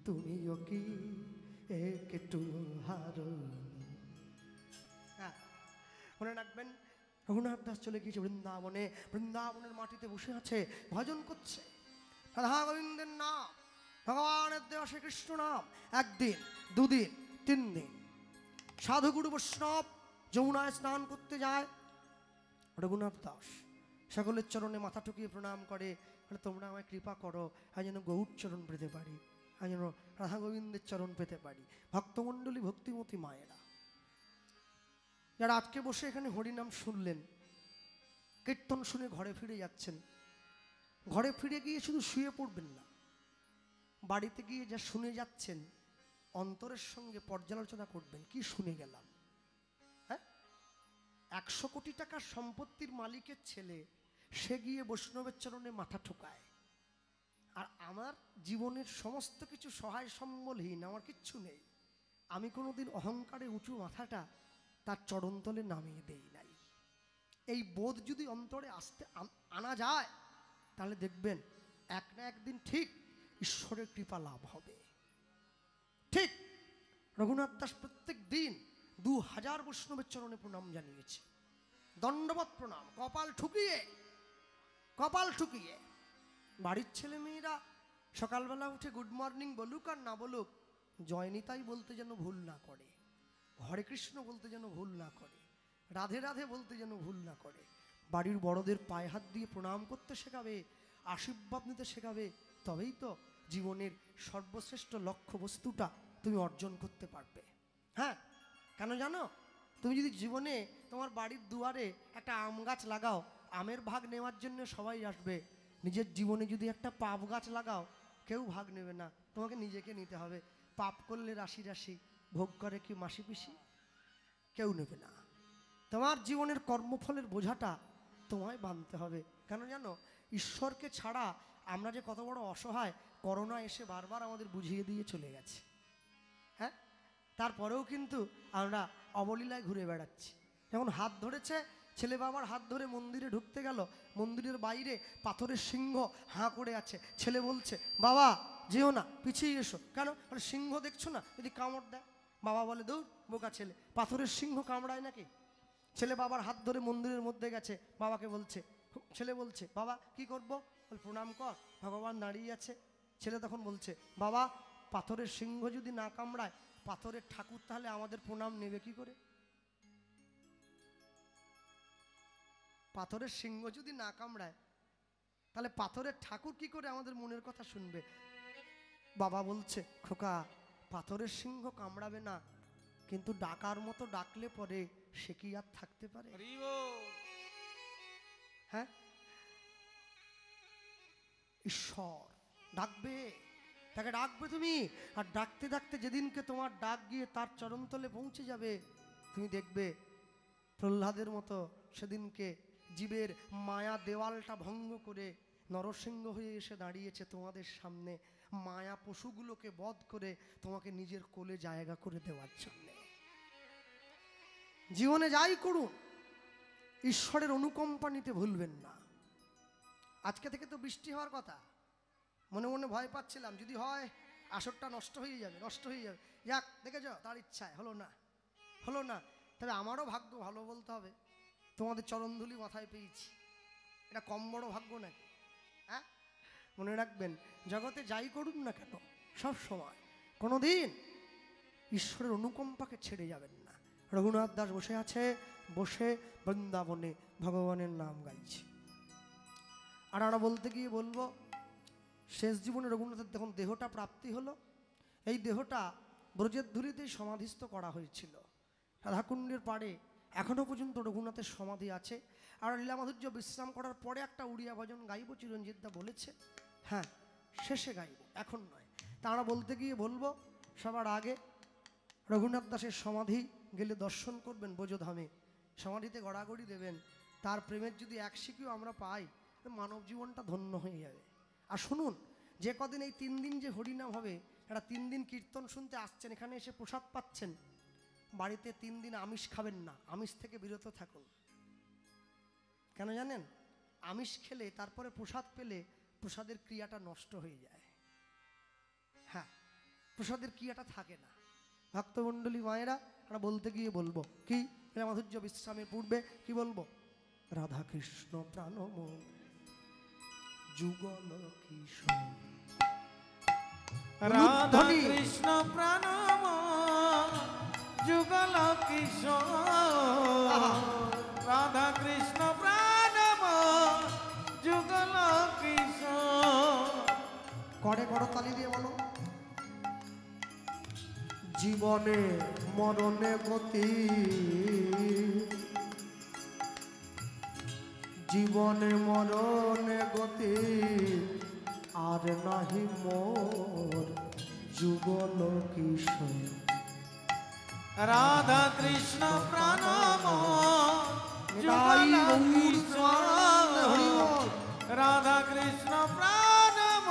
তুমিও কি একটু হারনি। হ্যাঁ মনে রাখবেন রঘুনাথ দাস চলে গিয়েছে বৃন্দাবনে, বৃন্দাবনের মাটিতে বসে আছে ভজন করছে রাধা গোবিন্দের নাম, ভগবানের দেওয়া শ্রীকৃষ্ণ নাম। একদিন দুদিন তিন দিন সাধুগুরু বৈষ্ণব যমুনায় স্নান করতে যায়। রঘুনাথ দাস সকলের চরণে মাথা ঠুকিয়ে প্রণাম করে, তোমরা আমায় কৃপা করো আমি যেন গৌর চরণ পেতে পারি, আমি যেন রাধা গোবিন্দের চরণ পেতে পারি। ভক্তমণ্ডলী ভক্তিমতী মায়েরা যারা আজকে বসে এখানে হরিনাম শুনলেন, কীর্তন শুনে ঘরে ফিরে যাচ্ছেন, ঘরে ফিরে গিয়ে শুধু শুয়ে পড়বেন না, বাড়িতে গিয়ে যা শুনে যাচ্ছেন অন্তরের সঙ্গে পর্যালোচনা করবেন কি শুনে গেলাম। হ্যাঁ 100 কোটি টাকার সম্পত্তির মালিকের ছেলে সে গিয়ে বৈষ্ণবের চরণে মাথা ঠোকায়, আর আমার জীবনের সমস্ত কিছু সহায় সম্বলহীন, আমার কিচ্ছু নেই, আমি কোনোদিন অহংকারে উঁচু মাথাটা তার চরণতলে নামিয়ে দেই নাই। এই বোধ যদি অন্তরে আসতে আনা যায় তাহলে দেখবেন এক না একদিন ঠিক ঈশ্বরের কৃপা লাভ হবে। ঠিক রঘুনাথ দাস প্রত্যেক দিন 2000 বৈষ্ণবের চরণে প্রণাম জানিয়েছে, দণ্ডবত প্রণাম, কপাল ঠুকিয়ে কপাল ঠুকিয়ে। বাড়ির ছেলে মেয়েরা সকালবেলা উঠে গুড মর্নিং বলুক আর না বলুক, জয়নিতাই বলতে যেন ভুল না করে, হরে কৃষ্ণ বলতে যেন ভুল না করে, রাধে রাধে বলতে যেন ভুল না করে। বাড়ির বড়দের পায়ে হাত দিয়ে প্রণাম করতে শেখাবে, আশীর্বাদ নিতে শেখাবে, তবেই তো জীবনের সর্বশ্রেষ্ঠ লক্ষ্য বস্তুটা তুমি অর্জন করতে পারবে। হ্যাঁ কেন জানো, তুমি যদি জীবনে তোমার বাড়ির দুয়ারে একটা আম গাছ লাগাও, আমের ভাগ নেওয়ার জন্য সবাই আসবে, নিজের জীবনে যদি একটা পাপ গাছ লাগাও কেউ ভাগ নেবে না, তোমাকে নিজেকে নিতে হবে। পাপ করলে রাশি রাশি, ভোগ করে কি মাসি পিসি, কেউ নেবে না। তোমার জীবনের কর্মফলের বোঝাটা তোমায় বাঁধতে হবে। কেন জানো, ঈশ্বরকে ছাড়া আমরা যে কত বড় অসহায় করোনা এসে বারবার আমাদের বুঝিয়ে দিয়ে চলে গেছে। হ্যাঁ তারপরেও কিন্তু আমরা অবলীলায় ঘুরে বেড়াচ্ছি। যখন হাত ধরেছে, ছেলে বাবার হাত ধরে মন্দিরে ঢুকতে গেল, মন্দিরের বাইরে পাথরের সিংহ হাঁ করে আছে, ছেলে বলছে বাবা যেও না, পিছিয়ে এসো। কেন, সিংহ দেখছো না, যদি কামড় দেয়। বাবা বলে দৌড় বোকা ছেলে, পাথরের সিংহ কামড়ায় নাকি। ছেলে বাবার হাত ধরে মন্দিরের মধ্যে গেছে, বাবাকে বলছে, ছেলে বলছে বাবা কি করব, বল প্রণাম কর, ভগবান দাঁড়িয়ে আছে। ছেলে তখন বলছে বাবা পাথরের সিংহ যদি না কামড়ায়, পাথরের ঠাকুর তাহলে আমাদের প্রণাম নেবে কি করে? পাথরের সিংহ যদি না কামড়ায় তাহলে পাথরের ঠাকুর কি করে আমাদের মনের কথা শুনবে? বাবা বলছে খোকা পাথরের সিংহ কামড়াবে না, কিন্তু ডাকার মতো ডাকলে পরে সে কি আর থাকতে পারে? হ্যাঁ ঈশ্বর ডাকবে, তাকে ডাকবে তুমি, আর ডাকতে ডাকতে যেদিনকে তোমার ডাক গিয়ে তার চরণতলে পৌঁছে যাবে, তুমি দেখবে প্রহ্লাদের মতো সেদিনকে জীবের মায়া দেওয়ালটা ভঙ্গ করে নরসিংহ হয়ে এসে দাঁড়িয়েছে তোমাদের সামনে, মায়া পশুগুলোকে বধ করে তোমাকে নিজের কোলে জায়গা করে দেওয়ার জন্যে। জীবনে যাই করুন ঈশ্বরের অনুকম্পা নিতে ভুলবেন না। আজকে থেকে তো বৃষ্টি হওয়ার কথা, মনে মনে ভয় পাচ্ছিলাম যদি হয় আসরটা নষ্ট হয়ে যাবে, নষ্ট হয়ে যাবে। যাক দেখেছ তার ইচ্ছায় হলো না, হলো না। তবে আমারও ভাগ্য ভালো বলতে হবে, তোমাদের চরণধুলি মাথায় পেয়েছি, এটা কম বড় ভাগ্য নাকি? হ্যাঁ মনে রাখবেন জগতে যাই করুন না কেন সব সময় কোনোদিন ঈশ্বরের অনুকম্পাকে ছেড়ে যাবেন না। রঘুনাথ দাস বসে আছে, বসে বৃন্দাবনে ভগবানের নাম গাইছে। আর আমরা বলতে গিয়ে বলবো, শেষ জীবনে রঘুনাথের যখন দেহটা প্রাপ্তি হলো, এই দেহটা ব্রজের ধুলিতেই সমাধিস্থ করা হয়েছিল রাধাকুণ্ডের পাড়ে। এখনো পর্যন্ত রঘুনাথের সমাধি আছে। আর লীলা মাধুর্য বিশ্রাম করার পরে একটা উড়িয়া ভজন গাইব, চিরঞ্জিত দা বলেছে। হ্যাঁ, শেষে গাইব, এখন নয়। তা আমরা বলতে গিয়ে বলবো, সবার আগে রঘুনাথ দাসের সমাধি গেলে দর্শন করবেন ব্রজধামে, সমাধিতে গড়াগড়ি দেবেন। তার প্রেমের যদি এক শিখিও আমরা পাই, মানব জীবনটা ধন্য হয়ে যাবে। আর শুনুন, যে কদিন এই 3 দিন যে হরিনাম হবে, এটা 3 দিন কীর্তন শুনতে আসছেন, এখানে এসে প্রসাদ পাচ্ছেন, বাড়িতে 3 দিন আমিষ খাবেন না, আমিষ থেকে বিরত থাকুন। কেন জানেন? আমিষ খেলে তারপরে প্রসাদ পেলে প্রসাদের ক্রিয়াটা নষ্ট হয়ে যায়। হ্যাঁ, প্রসাদের ক্রিয়াটা থাকে না। ভক্তমণ্ডলী মায়েরা, আমরা বলতে গিয়ে বলবো কি, মাধুর্য বিশ্রামের পূর্বে কি বলবো? রাধা কৃষ্ণ প্রাণম যুগল কিশোর, রাধা কৃষ্ণ প্রাণম যুগল কিশোর, রাধা কৃষ্ণ প্রাণম যুগল কিশোর। করে করতালি দিয়ে বলো। জীবনে মরণে গতি, জীবনে মরণে গতি, আর নাহি মোর যুগল কিশোর। রাধা কৃষ্ণ প্রাণম যুগল কিশোর, রাধা কৃষ্ণ প্রাণম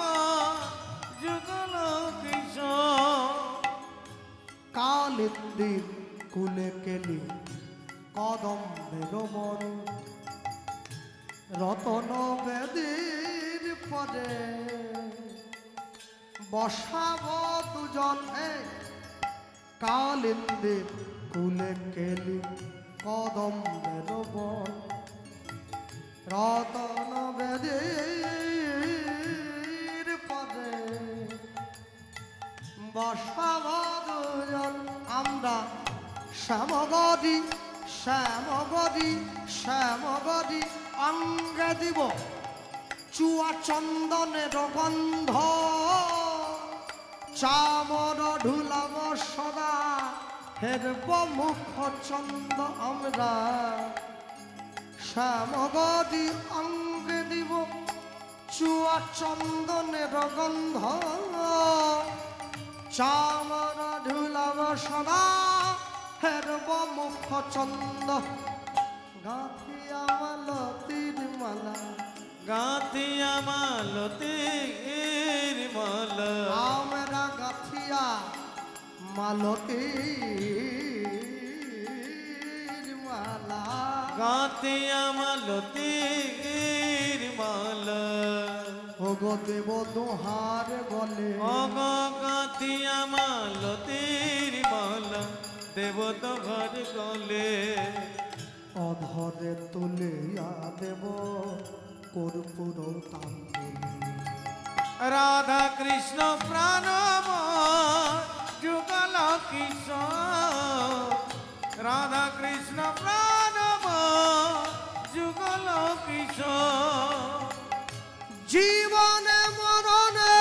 যুগল কিশোর। কালিন্দির কুলে কেলি কদম্বের বন, রতন বেদীর পদে বসাব দুজন। কালিন্দির কুলে কেলি কদম্বের বন, রতন বেদীর পদে বসাব দুজন। আমরা শ্যামগদি শ্যামগদি শ্যামগদি অঙ্গে দিব চুয়া চন্দনের গন্ধ, চামর ঢুলাব সদা হেরব মুখ চন্দ। আমরা শ্যামগদি অঙ্গে দিব চুয়া চন্দনের গন্ধ, চামর ঢুলাব সদা হেরব মুখ চন্দ। গাঁথিয়া মালতীর মালা, গাঁথিয়া মালতীর মালা, আমরা গাঁথিয়া মালতীর মালা, গাঁথিয়া মালতীর মালা। ওগো দেব দোহার গলে, ওগো গাঁথিয়া মালতীর মালা, দেব দোহার গলে। অধরে তুলিয়া দেব কর্পূর তাম্বুলি। রাধা কৃষ্ণ প্রাণম যুগল কিশোর, রাধা কৃষ্ণ প্রাণম যুগল কিশোর। জীবনে মরণে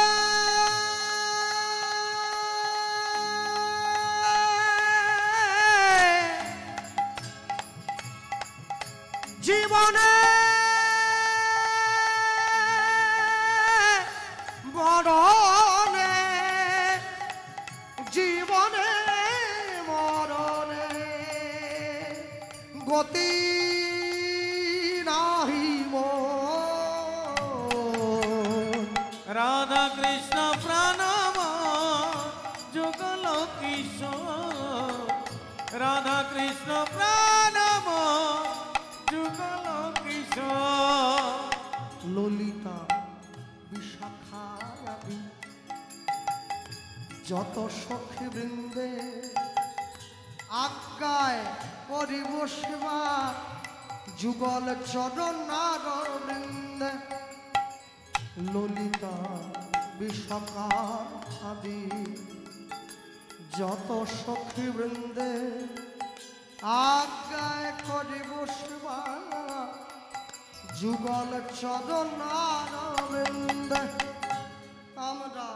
জীবনে মরণে, জীবনে মরণে গতি নাহি মোর। রাধা কৃষ্ণ প্রাণম যুগল কিশোর, রাধা কৃষ্ণ প্রাণম যুগল কিশোর। ললিতা বিশাখা আদি যত সখী বৃন্দে আজ্ঞায় করিব সেবা, যুগল চরণার বৃন্দে। ললিতা বিশাখা আদি যত সখী বৃন্দে আজ্ঞায় করিব সেবা যুগল চরণারবিন্দ। আমরা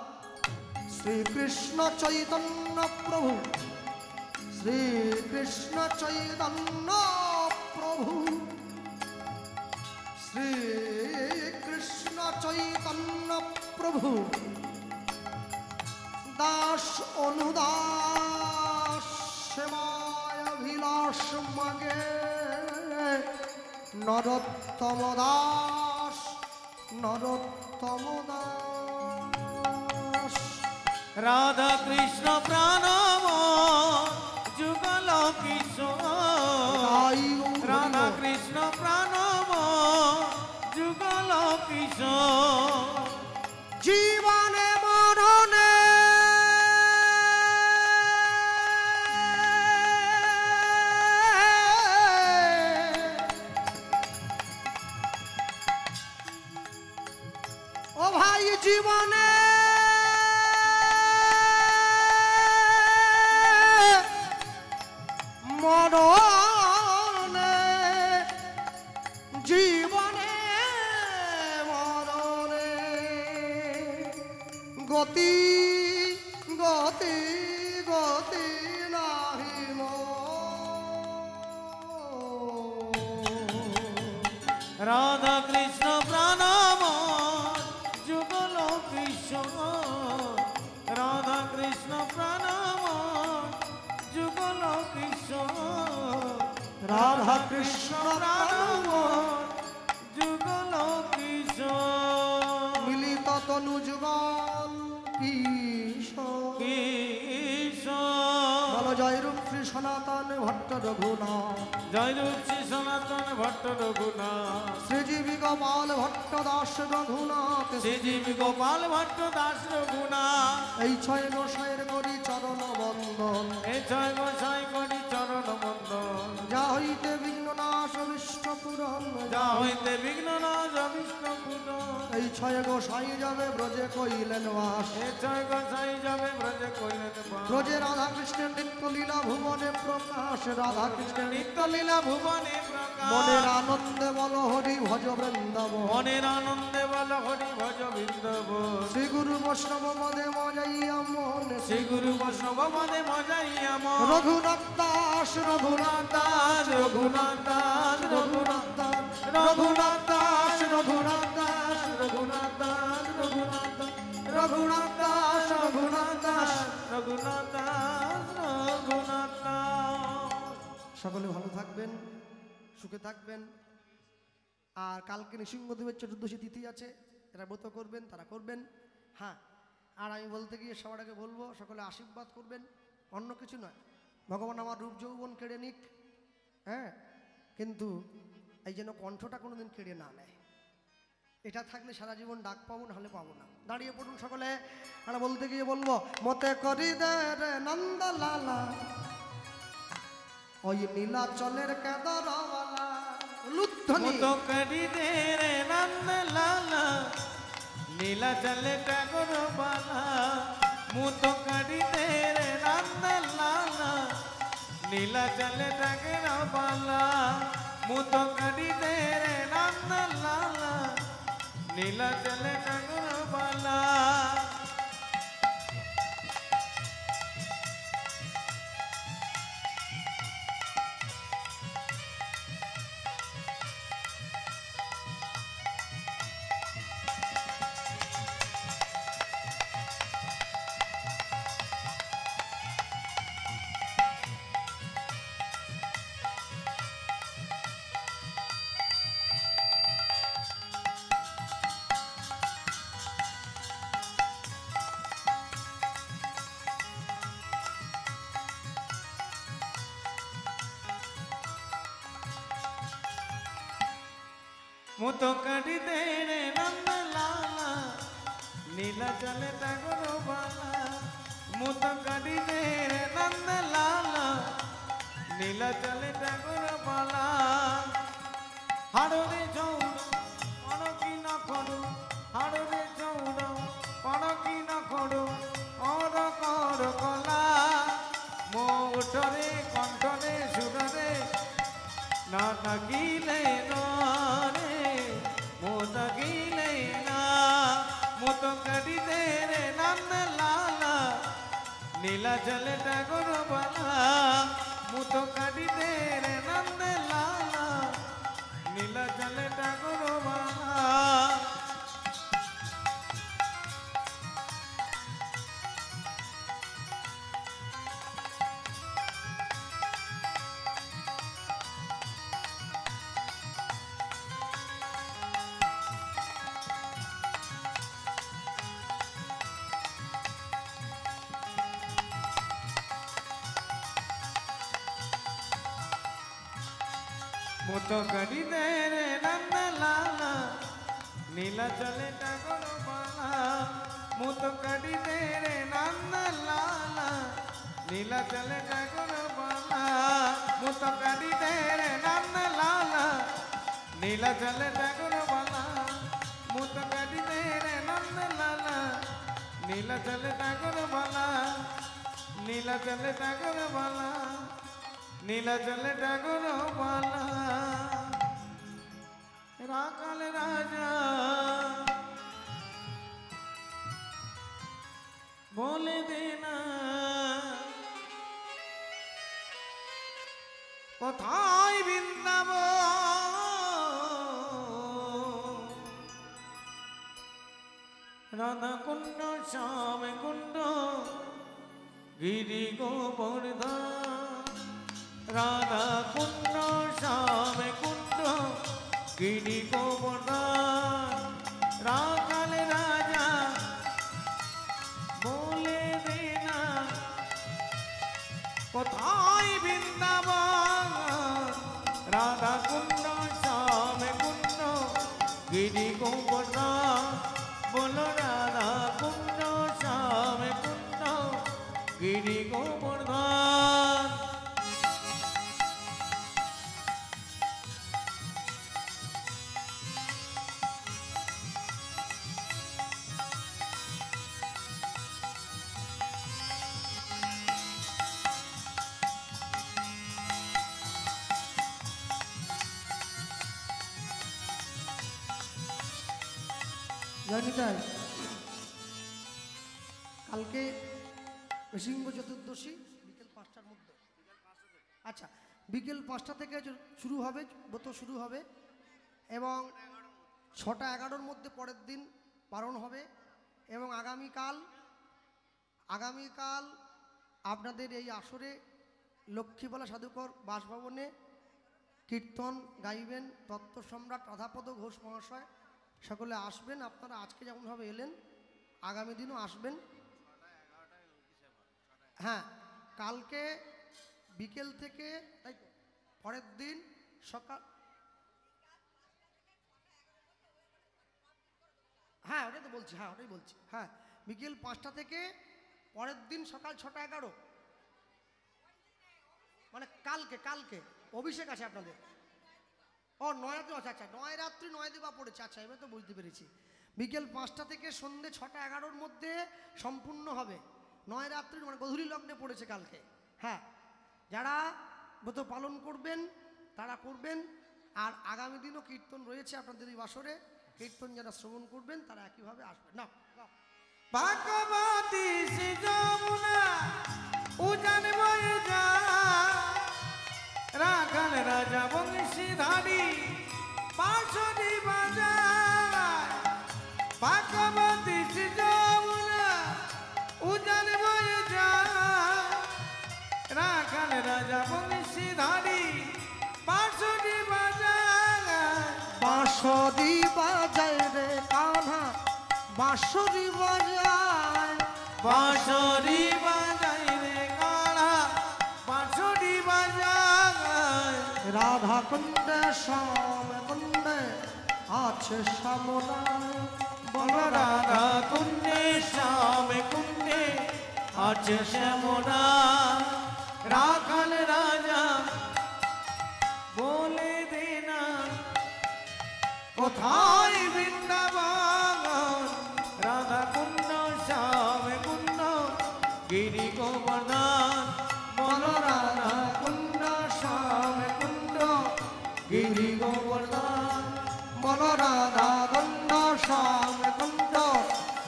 শ্রীকৃষ্ণ চৈতন্য প্রভু, শ্রীকৃষ্ণ চৈতন্য প্রভু, শ্রীকৃষ্ণ চৈতন্য প্রভু দাস অনুদাস সেবায় অভিলাষ মাগে নরোত্তম দাস, নরোত্তম দাস। রাধা কৃষ্ণ প্রাণময় যুগল কিশোর, রাধা কৃষ্ণ প্রাণময় যুগল কিশোর। জীবনে মরণে ও ভাই জীবনে মরণে, জীবনে মরণে গতি গতি গতি নাহি রাধা কৃষ্ণ প্রাণময় যুগল কিশোর, রাধা কৃষ্ণ প্রাণময় যুগল কিশোর, রাধা কৃষ্ণ প্রাণময় যুগল কিশোর। মিলিত তনু যুগল কিশোর, কিশোর বল জয় রূপ শ্রী সনাতন ভট্ট রঘুনাথ, জয় রূপ শ্রী সনাতন ভট্ট রঘুনাথ, শ্রীজীবী গোপাল ভট্ট দাস রঘুনাথ, শ্রীজীবী গোপাল ভট্ট দাস রঘুনাথ। এই ছয় গোসাইয়ের করি চরণ বন্দন, এই ছয় গোসাই করি চরণ বন্দন। যা হইতে বিঘ্ন নাশ অভিষ্ট পূরণ, যা হইতে বিঘ্ন নাশ অভিষ্ট পূরণ। এই ছয় গোসাই যাবে ব্রজে কইলেন বাস, এই ছয় গোসাই যাবে ব্রজে কইলেন বাস। ব্রজে রাধা কৃষ্ণের নিত্য লীলা ভুবনে প্রকাশ, রাধা কৃষ্ণের নিত্য লীলা ভুবনে প্রকাশ। মনের আনন্দে বল হরি ভজ বৃন্দাবন, মনের আনন্দে বল হরি ভজ বৃন্দাবন। শ্রী গুরু বৈষ্ণব মদে মজাইয়া মন, শ্রী গুরু বৈষ্ণব মনে মজাইয়া মন। রঘুনাথ দাস রঘুনাথ দাস রঘুনাথ দাস রঘুনাথ দাস রঘুনাথ দাস রঘুনাথ দাস রঘুনাথ দাস রঘুনাথ দাস রঘুনাথ দাস রঘুনাথ দাস। রঘুনাথ দাস রঘুনাথ দাস। সকলে ভালো থাকবেন, সুখে থাকবেন। আর কালকে নৃসিংহদেবের চতুর্দশী তিথি আছে, যারা ব্রত করবেন তারা করবেন। হ্যাঁ, আর আমি বলতে গিয়ে সবার আগে বলবো সকলে আশীর্বাদ করবেন, অন্য কিছু নয়। ভগবান আমার রূপ যৌবন কেড়ে নিক, হ্যাঁ, কিন্তু এই যেন কণ্ঠটা কোনোদিন কেড়ে না নেয়। এটা থাকলে সারা জীবন ডাক পাবো, নাহলে পাবো না। দাঁড়িয়ে পড়ুন সকলে, আর বলতে গিয়ে বলবো মতে করি দে রে নন্দ লালা, ওই নীলাচলের কেদারওয়ালা লুদ্ধনি তো করি দে রে নন্দ লালা, নীলা চলে টাগর বালা। মুত করি দে রে নন্দ লালা, নীলা চলে টাগর বালা। মুত করি দে রে নন্দ লালা, নীলা চলে টাগর বালা। মুত করি দে রে নন্দ লালা, নীলা চলে টাগর বালা। মুত করি দে রে নন্দ লালা, নীলা চলে টাগর বালা। হাড়রে চৌড় অনকি না খড়ু, হাড়রে চৌড় অনকি না খড়ু, অর কর কলা। মো উঠরে কণ্ঠরে সুররে না থাকিলে রে মত গিলে না মত কাটিতে রে নন্দ লালা নীলাচল ঠাকুর বালা মুত কাটিতে রে নন্দ লালা নীলাচল ঠাকুর বালা মুত কাটিতে রে নন্দ লালা নীলাচল ঠাকুর বালা মুত কাটিতে রে নন্দ লালা নীলাচল ঠাকুর বালা মুত কাটিতে রে নন্দ লালা নীলাচল ঠাকুর বালা মুত কাটিতে রে নন্দ লালা নীলাচল ঠাকুর বালা নীলাচল ঠাকুর বালা নীলাচল ঠাকুর বালা রাখাল রাজা বলে দেনা কোথায় বৃন্দাবন রাধা কুণ্ড শ্যাম কুণ্ড গিরি গোবর্ধন রাধা কুণ্ড শ্যাম কুণ্ড গিরি গোবর্ধন রাখাল রাজা বলে দেনা কোথায় বৃন্দাবন রাধা কুণ্ড শ্যাম কুণ্ড গিরি গোবর্ধন বলো রাধা কুণ্ড শ্যাম কুণ্ড গিরি গোবর্ধন জানি তাই কালকে সিংহ চতুর্দশী বিকেল 5টার মধ্যে আচ্ছা বিকেল 5টা থেকে শুরু হবে ব্রত শুরু হবে এবং 6টা 11-র মধ্যে পরের দিন পালন হবে এবং আগামীকাল আপনাদের এই আসরে লক্ষ্মীবালা সাধুকর বাসভবনে কীর্তন গাইবেন তত্ত্ব সম্রাট রাধাপদ ঘোষ মহাশয় সকলে আসবেন আপনারা আজকে যেমনভাবে এলেন আগামী দিনও আসবেন হ্যাঁ কালকে বিকেল থেকে তাই পরের দিন সকাল হ্যাঁ ওটাই তো বলছি হ্যাঁ বিকেল 5টা থেকে পরের দিন সকাল 6টা 11 মানে কালকে অভিষেক আছে আপনাদের ও 9 রাত্রি আচ্ছা 9 রাত্রি 9 দিবা পড়েছে আচ্ছা এবার তো বুঝতে পেরেছি বিকেল 5টা থেকে সন্ধ্যে 6টা 11-র মধ্যে সম্পূর্ণ হবে 9 রাত্রি মানে গধূলি লগ্নে পড়েছে কালকে হ্যাঁ যারা ব্রত পালন করবেন তারা করবেন আর আগামী দিনও কীর্তন রয়েছে আপনাদের এই বাসরে কীর্তন যারা শ্রবণ করবেন তারা একইভাবে আসবেন না ভাগবতী শ্রী যমুনা উজান বয়ে যায় রাখাল রাজা বংশীধারী পাঁচটি বাজায় ভাগবতী শ্রী যমুনা উজান বয়ে যায় রাখাল রাজা বংশীধারী পাঁচটি বাজায় বাঁশরি বাজায় রে কান্হা বাঁশরি বাজায় বাঁশরি বাজায় রে কালা বাঁশরি বাজায় রাধা কুণ্ডে শ্যাম কুণ্ডে আছে শ্যামরায় বল রাধা কুণ্ডে শ্যাম কুণ্ডে আছে শ্যামরা রাখাল রাজা বলে দেনা কোথায় বৃন্দাবন রাধা কুণ্ড শ্যাম কুণ্ড গিরি গোবর্ধন বল রাধা কুণ্ড শ্যাম কুণ্ড গিরি গোবর্ধন বল রাধা কুণ্ড শ্যাম কুণ্ড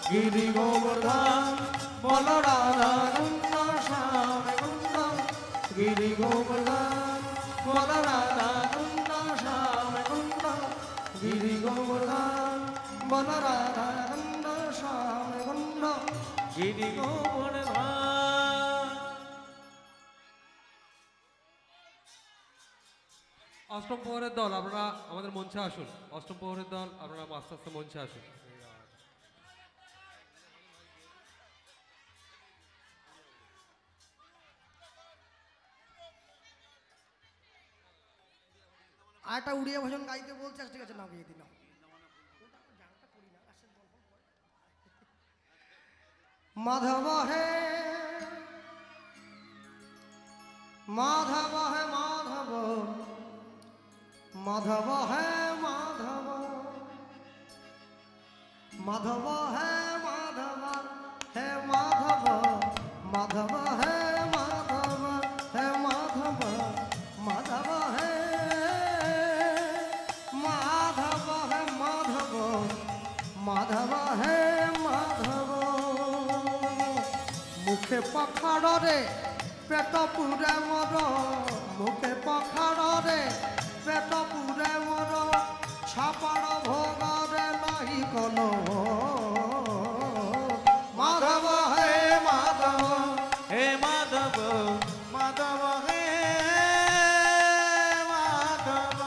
গিরি গোবর্ধন বল রাধা কুণ্ড শ্যাম কুণ্ড গিরি গোবর্ধন বল রাধা কুণ্ড শ্যাম কুণ্ড গিরি গোবর্ধন বল রাধা কুণ্ড শ্যাম কুণ্ড গিরি গোবর্ধন। অষ্টম প্রহরের দল আপনারা আমাদের মঞ্চে আসুন। অষ্টম প্রহরের দল আপনারা আস্তে আস্তে মঞ্চে আসুন। আর একটা উড়িয়া ভজন গাইতে বলছে, ঠিক আছে না গিয়ে দিন। মাধব হে মাধব হে মাধব মাধব হে মাধব মাধব হে মাধব হে মাধব মাধব হে মাধব হে মাধব মাধব হে মাধব হে মাধব মাধব হে মাধব। মুখে পখাড়রে পেট পুরে মর, মুখে পখাড়রে পেট পুরে মর, ছাপাড় ভোগরে নাহি কল। মাধব হে মাধব হে মাধব মাধব হে মাধব।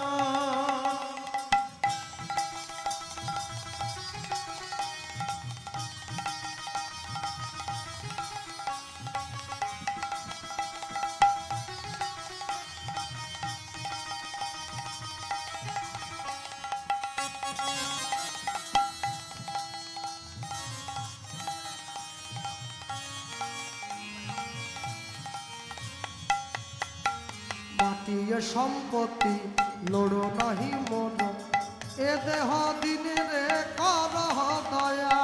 মাটিয়ে সম্পত্তি লোড়ো নাহি মন, এ দেহ দিনে রে করহ দয়া।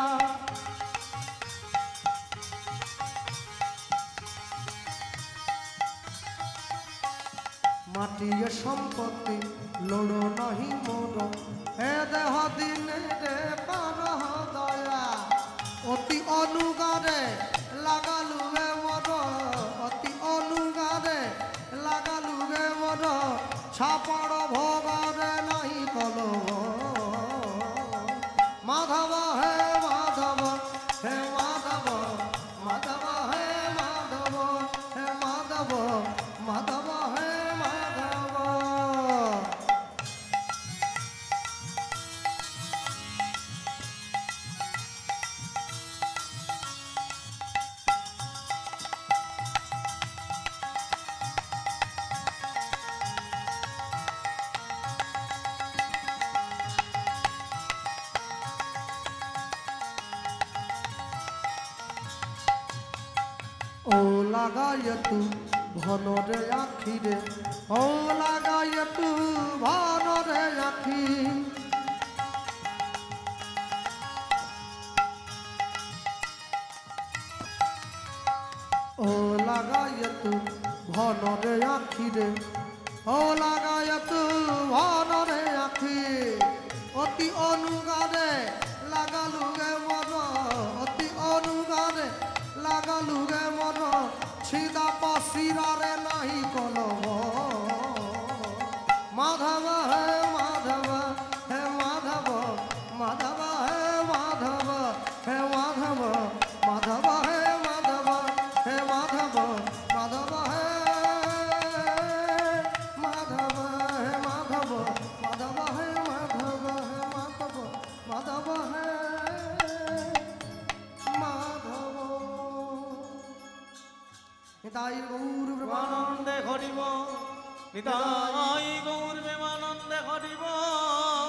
মাটিয়ে সম্পত্তি লোড়ো নাহি মন, এ দেহ দিনে রে করহ দয়া। অতি অনুগারে লাগালু রে মর, অতি অনুগারে লাগালু রে মর, ছাপড় ভোগরে নাহি কল। মাধব হে মাধব হে মাধব মাধব হে মাধব হে মাধব মাধব হে মাধব। ও লাগায় তু ভনরে আখিরে, ও লাগায় তু ভনরে আখি। ও লাগায় তু ভনরে আখিরে, ও লাগায় তু ভনরে আখি। অতি অনুগারে লাগালু গে মর, অতি অনুগারে লাগালু গে মর, ছিদা পাশিরারে নাহি কল। মাধব হে মাধব হে মাধব মাধব হে মাধব হে মাধব মাধব হে মাধব হে মাধব মাধব হে মাধব হে মাধব মাধব হে মাধব হে মাধব মাধব হে মাধব। নিতাই গৌর প্রেমানন্দে হরিব নিতাই গৌর প্রেমানন্দে হরিব।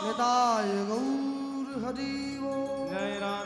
নিতাই গৌর হরি বল। জয় রাম।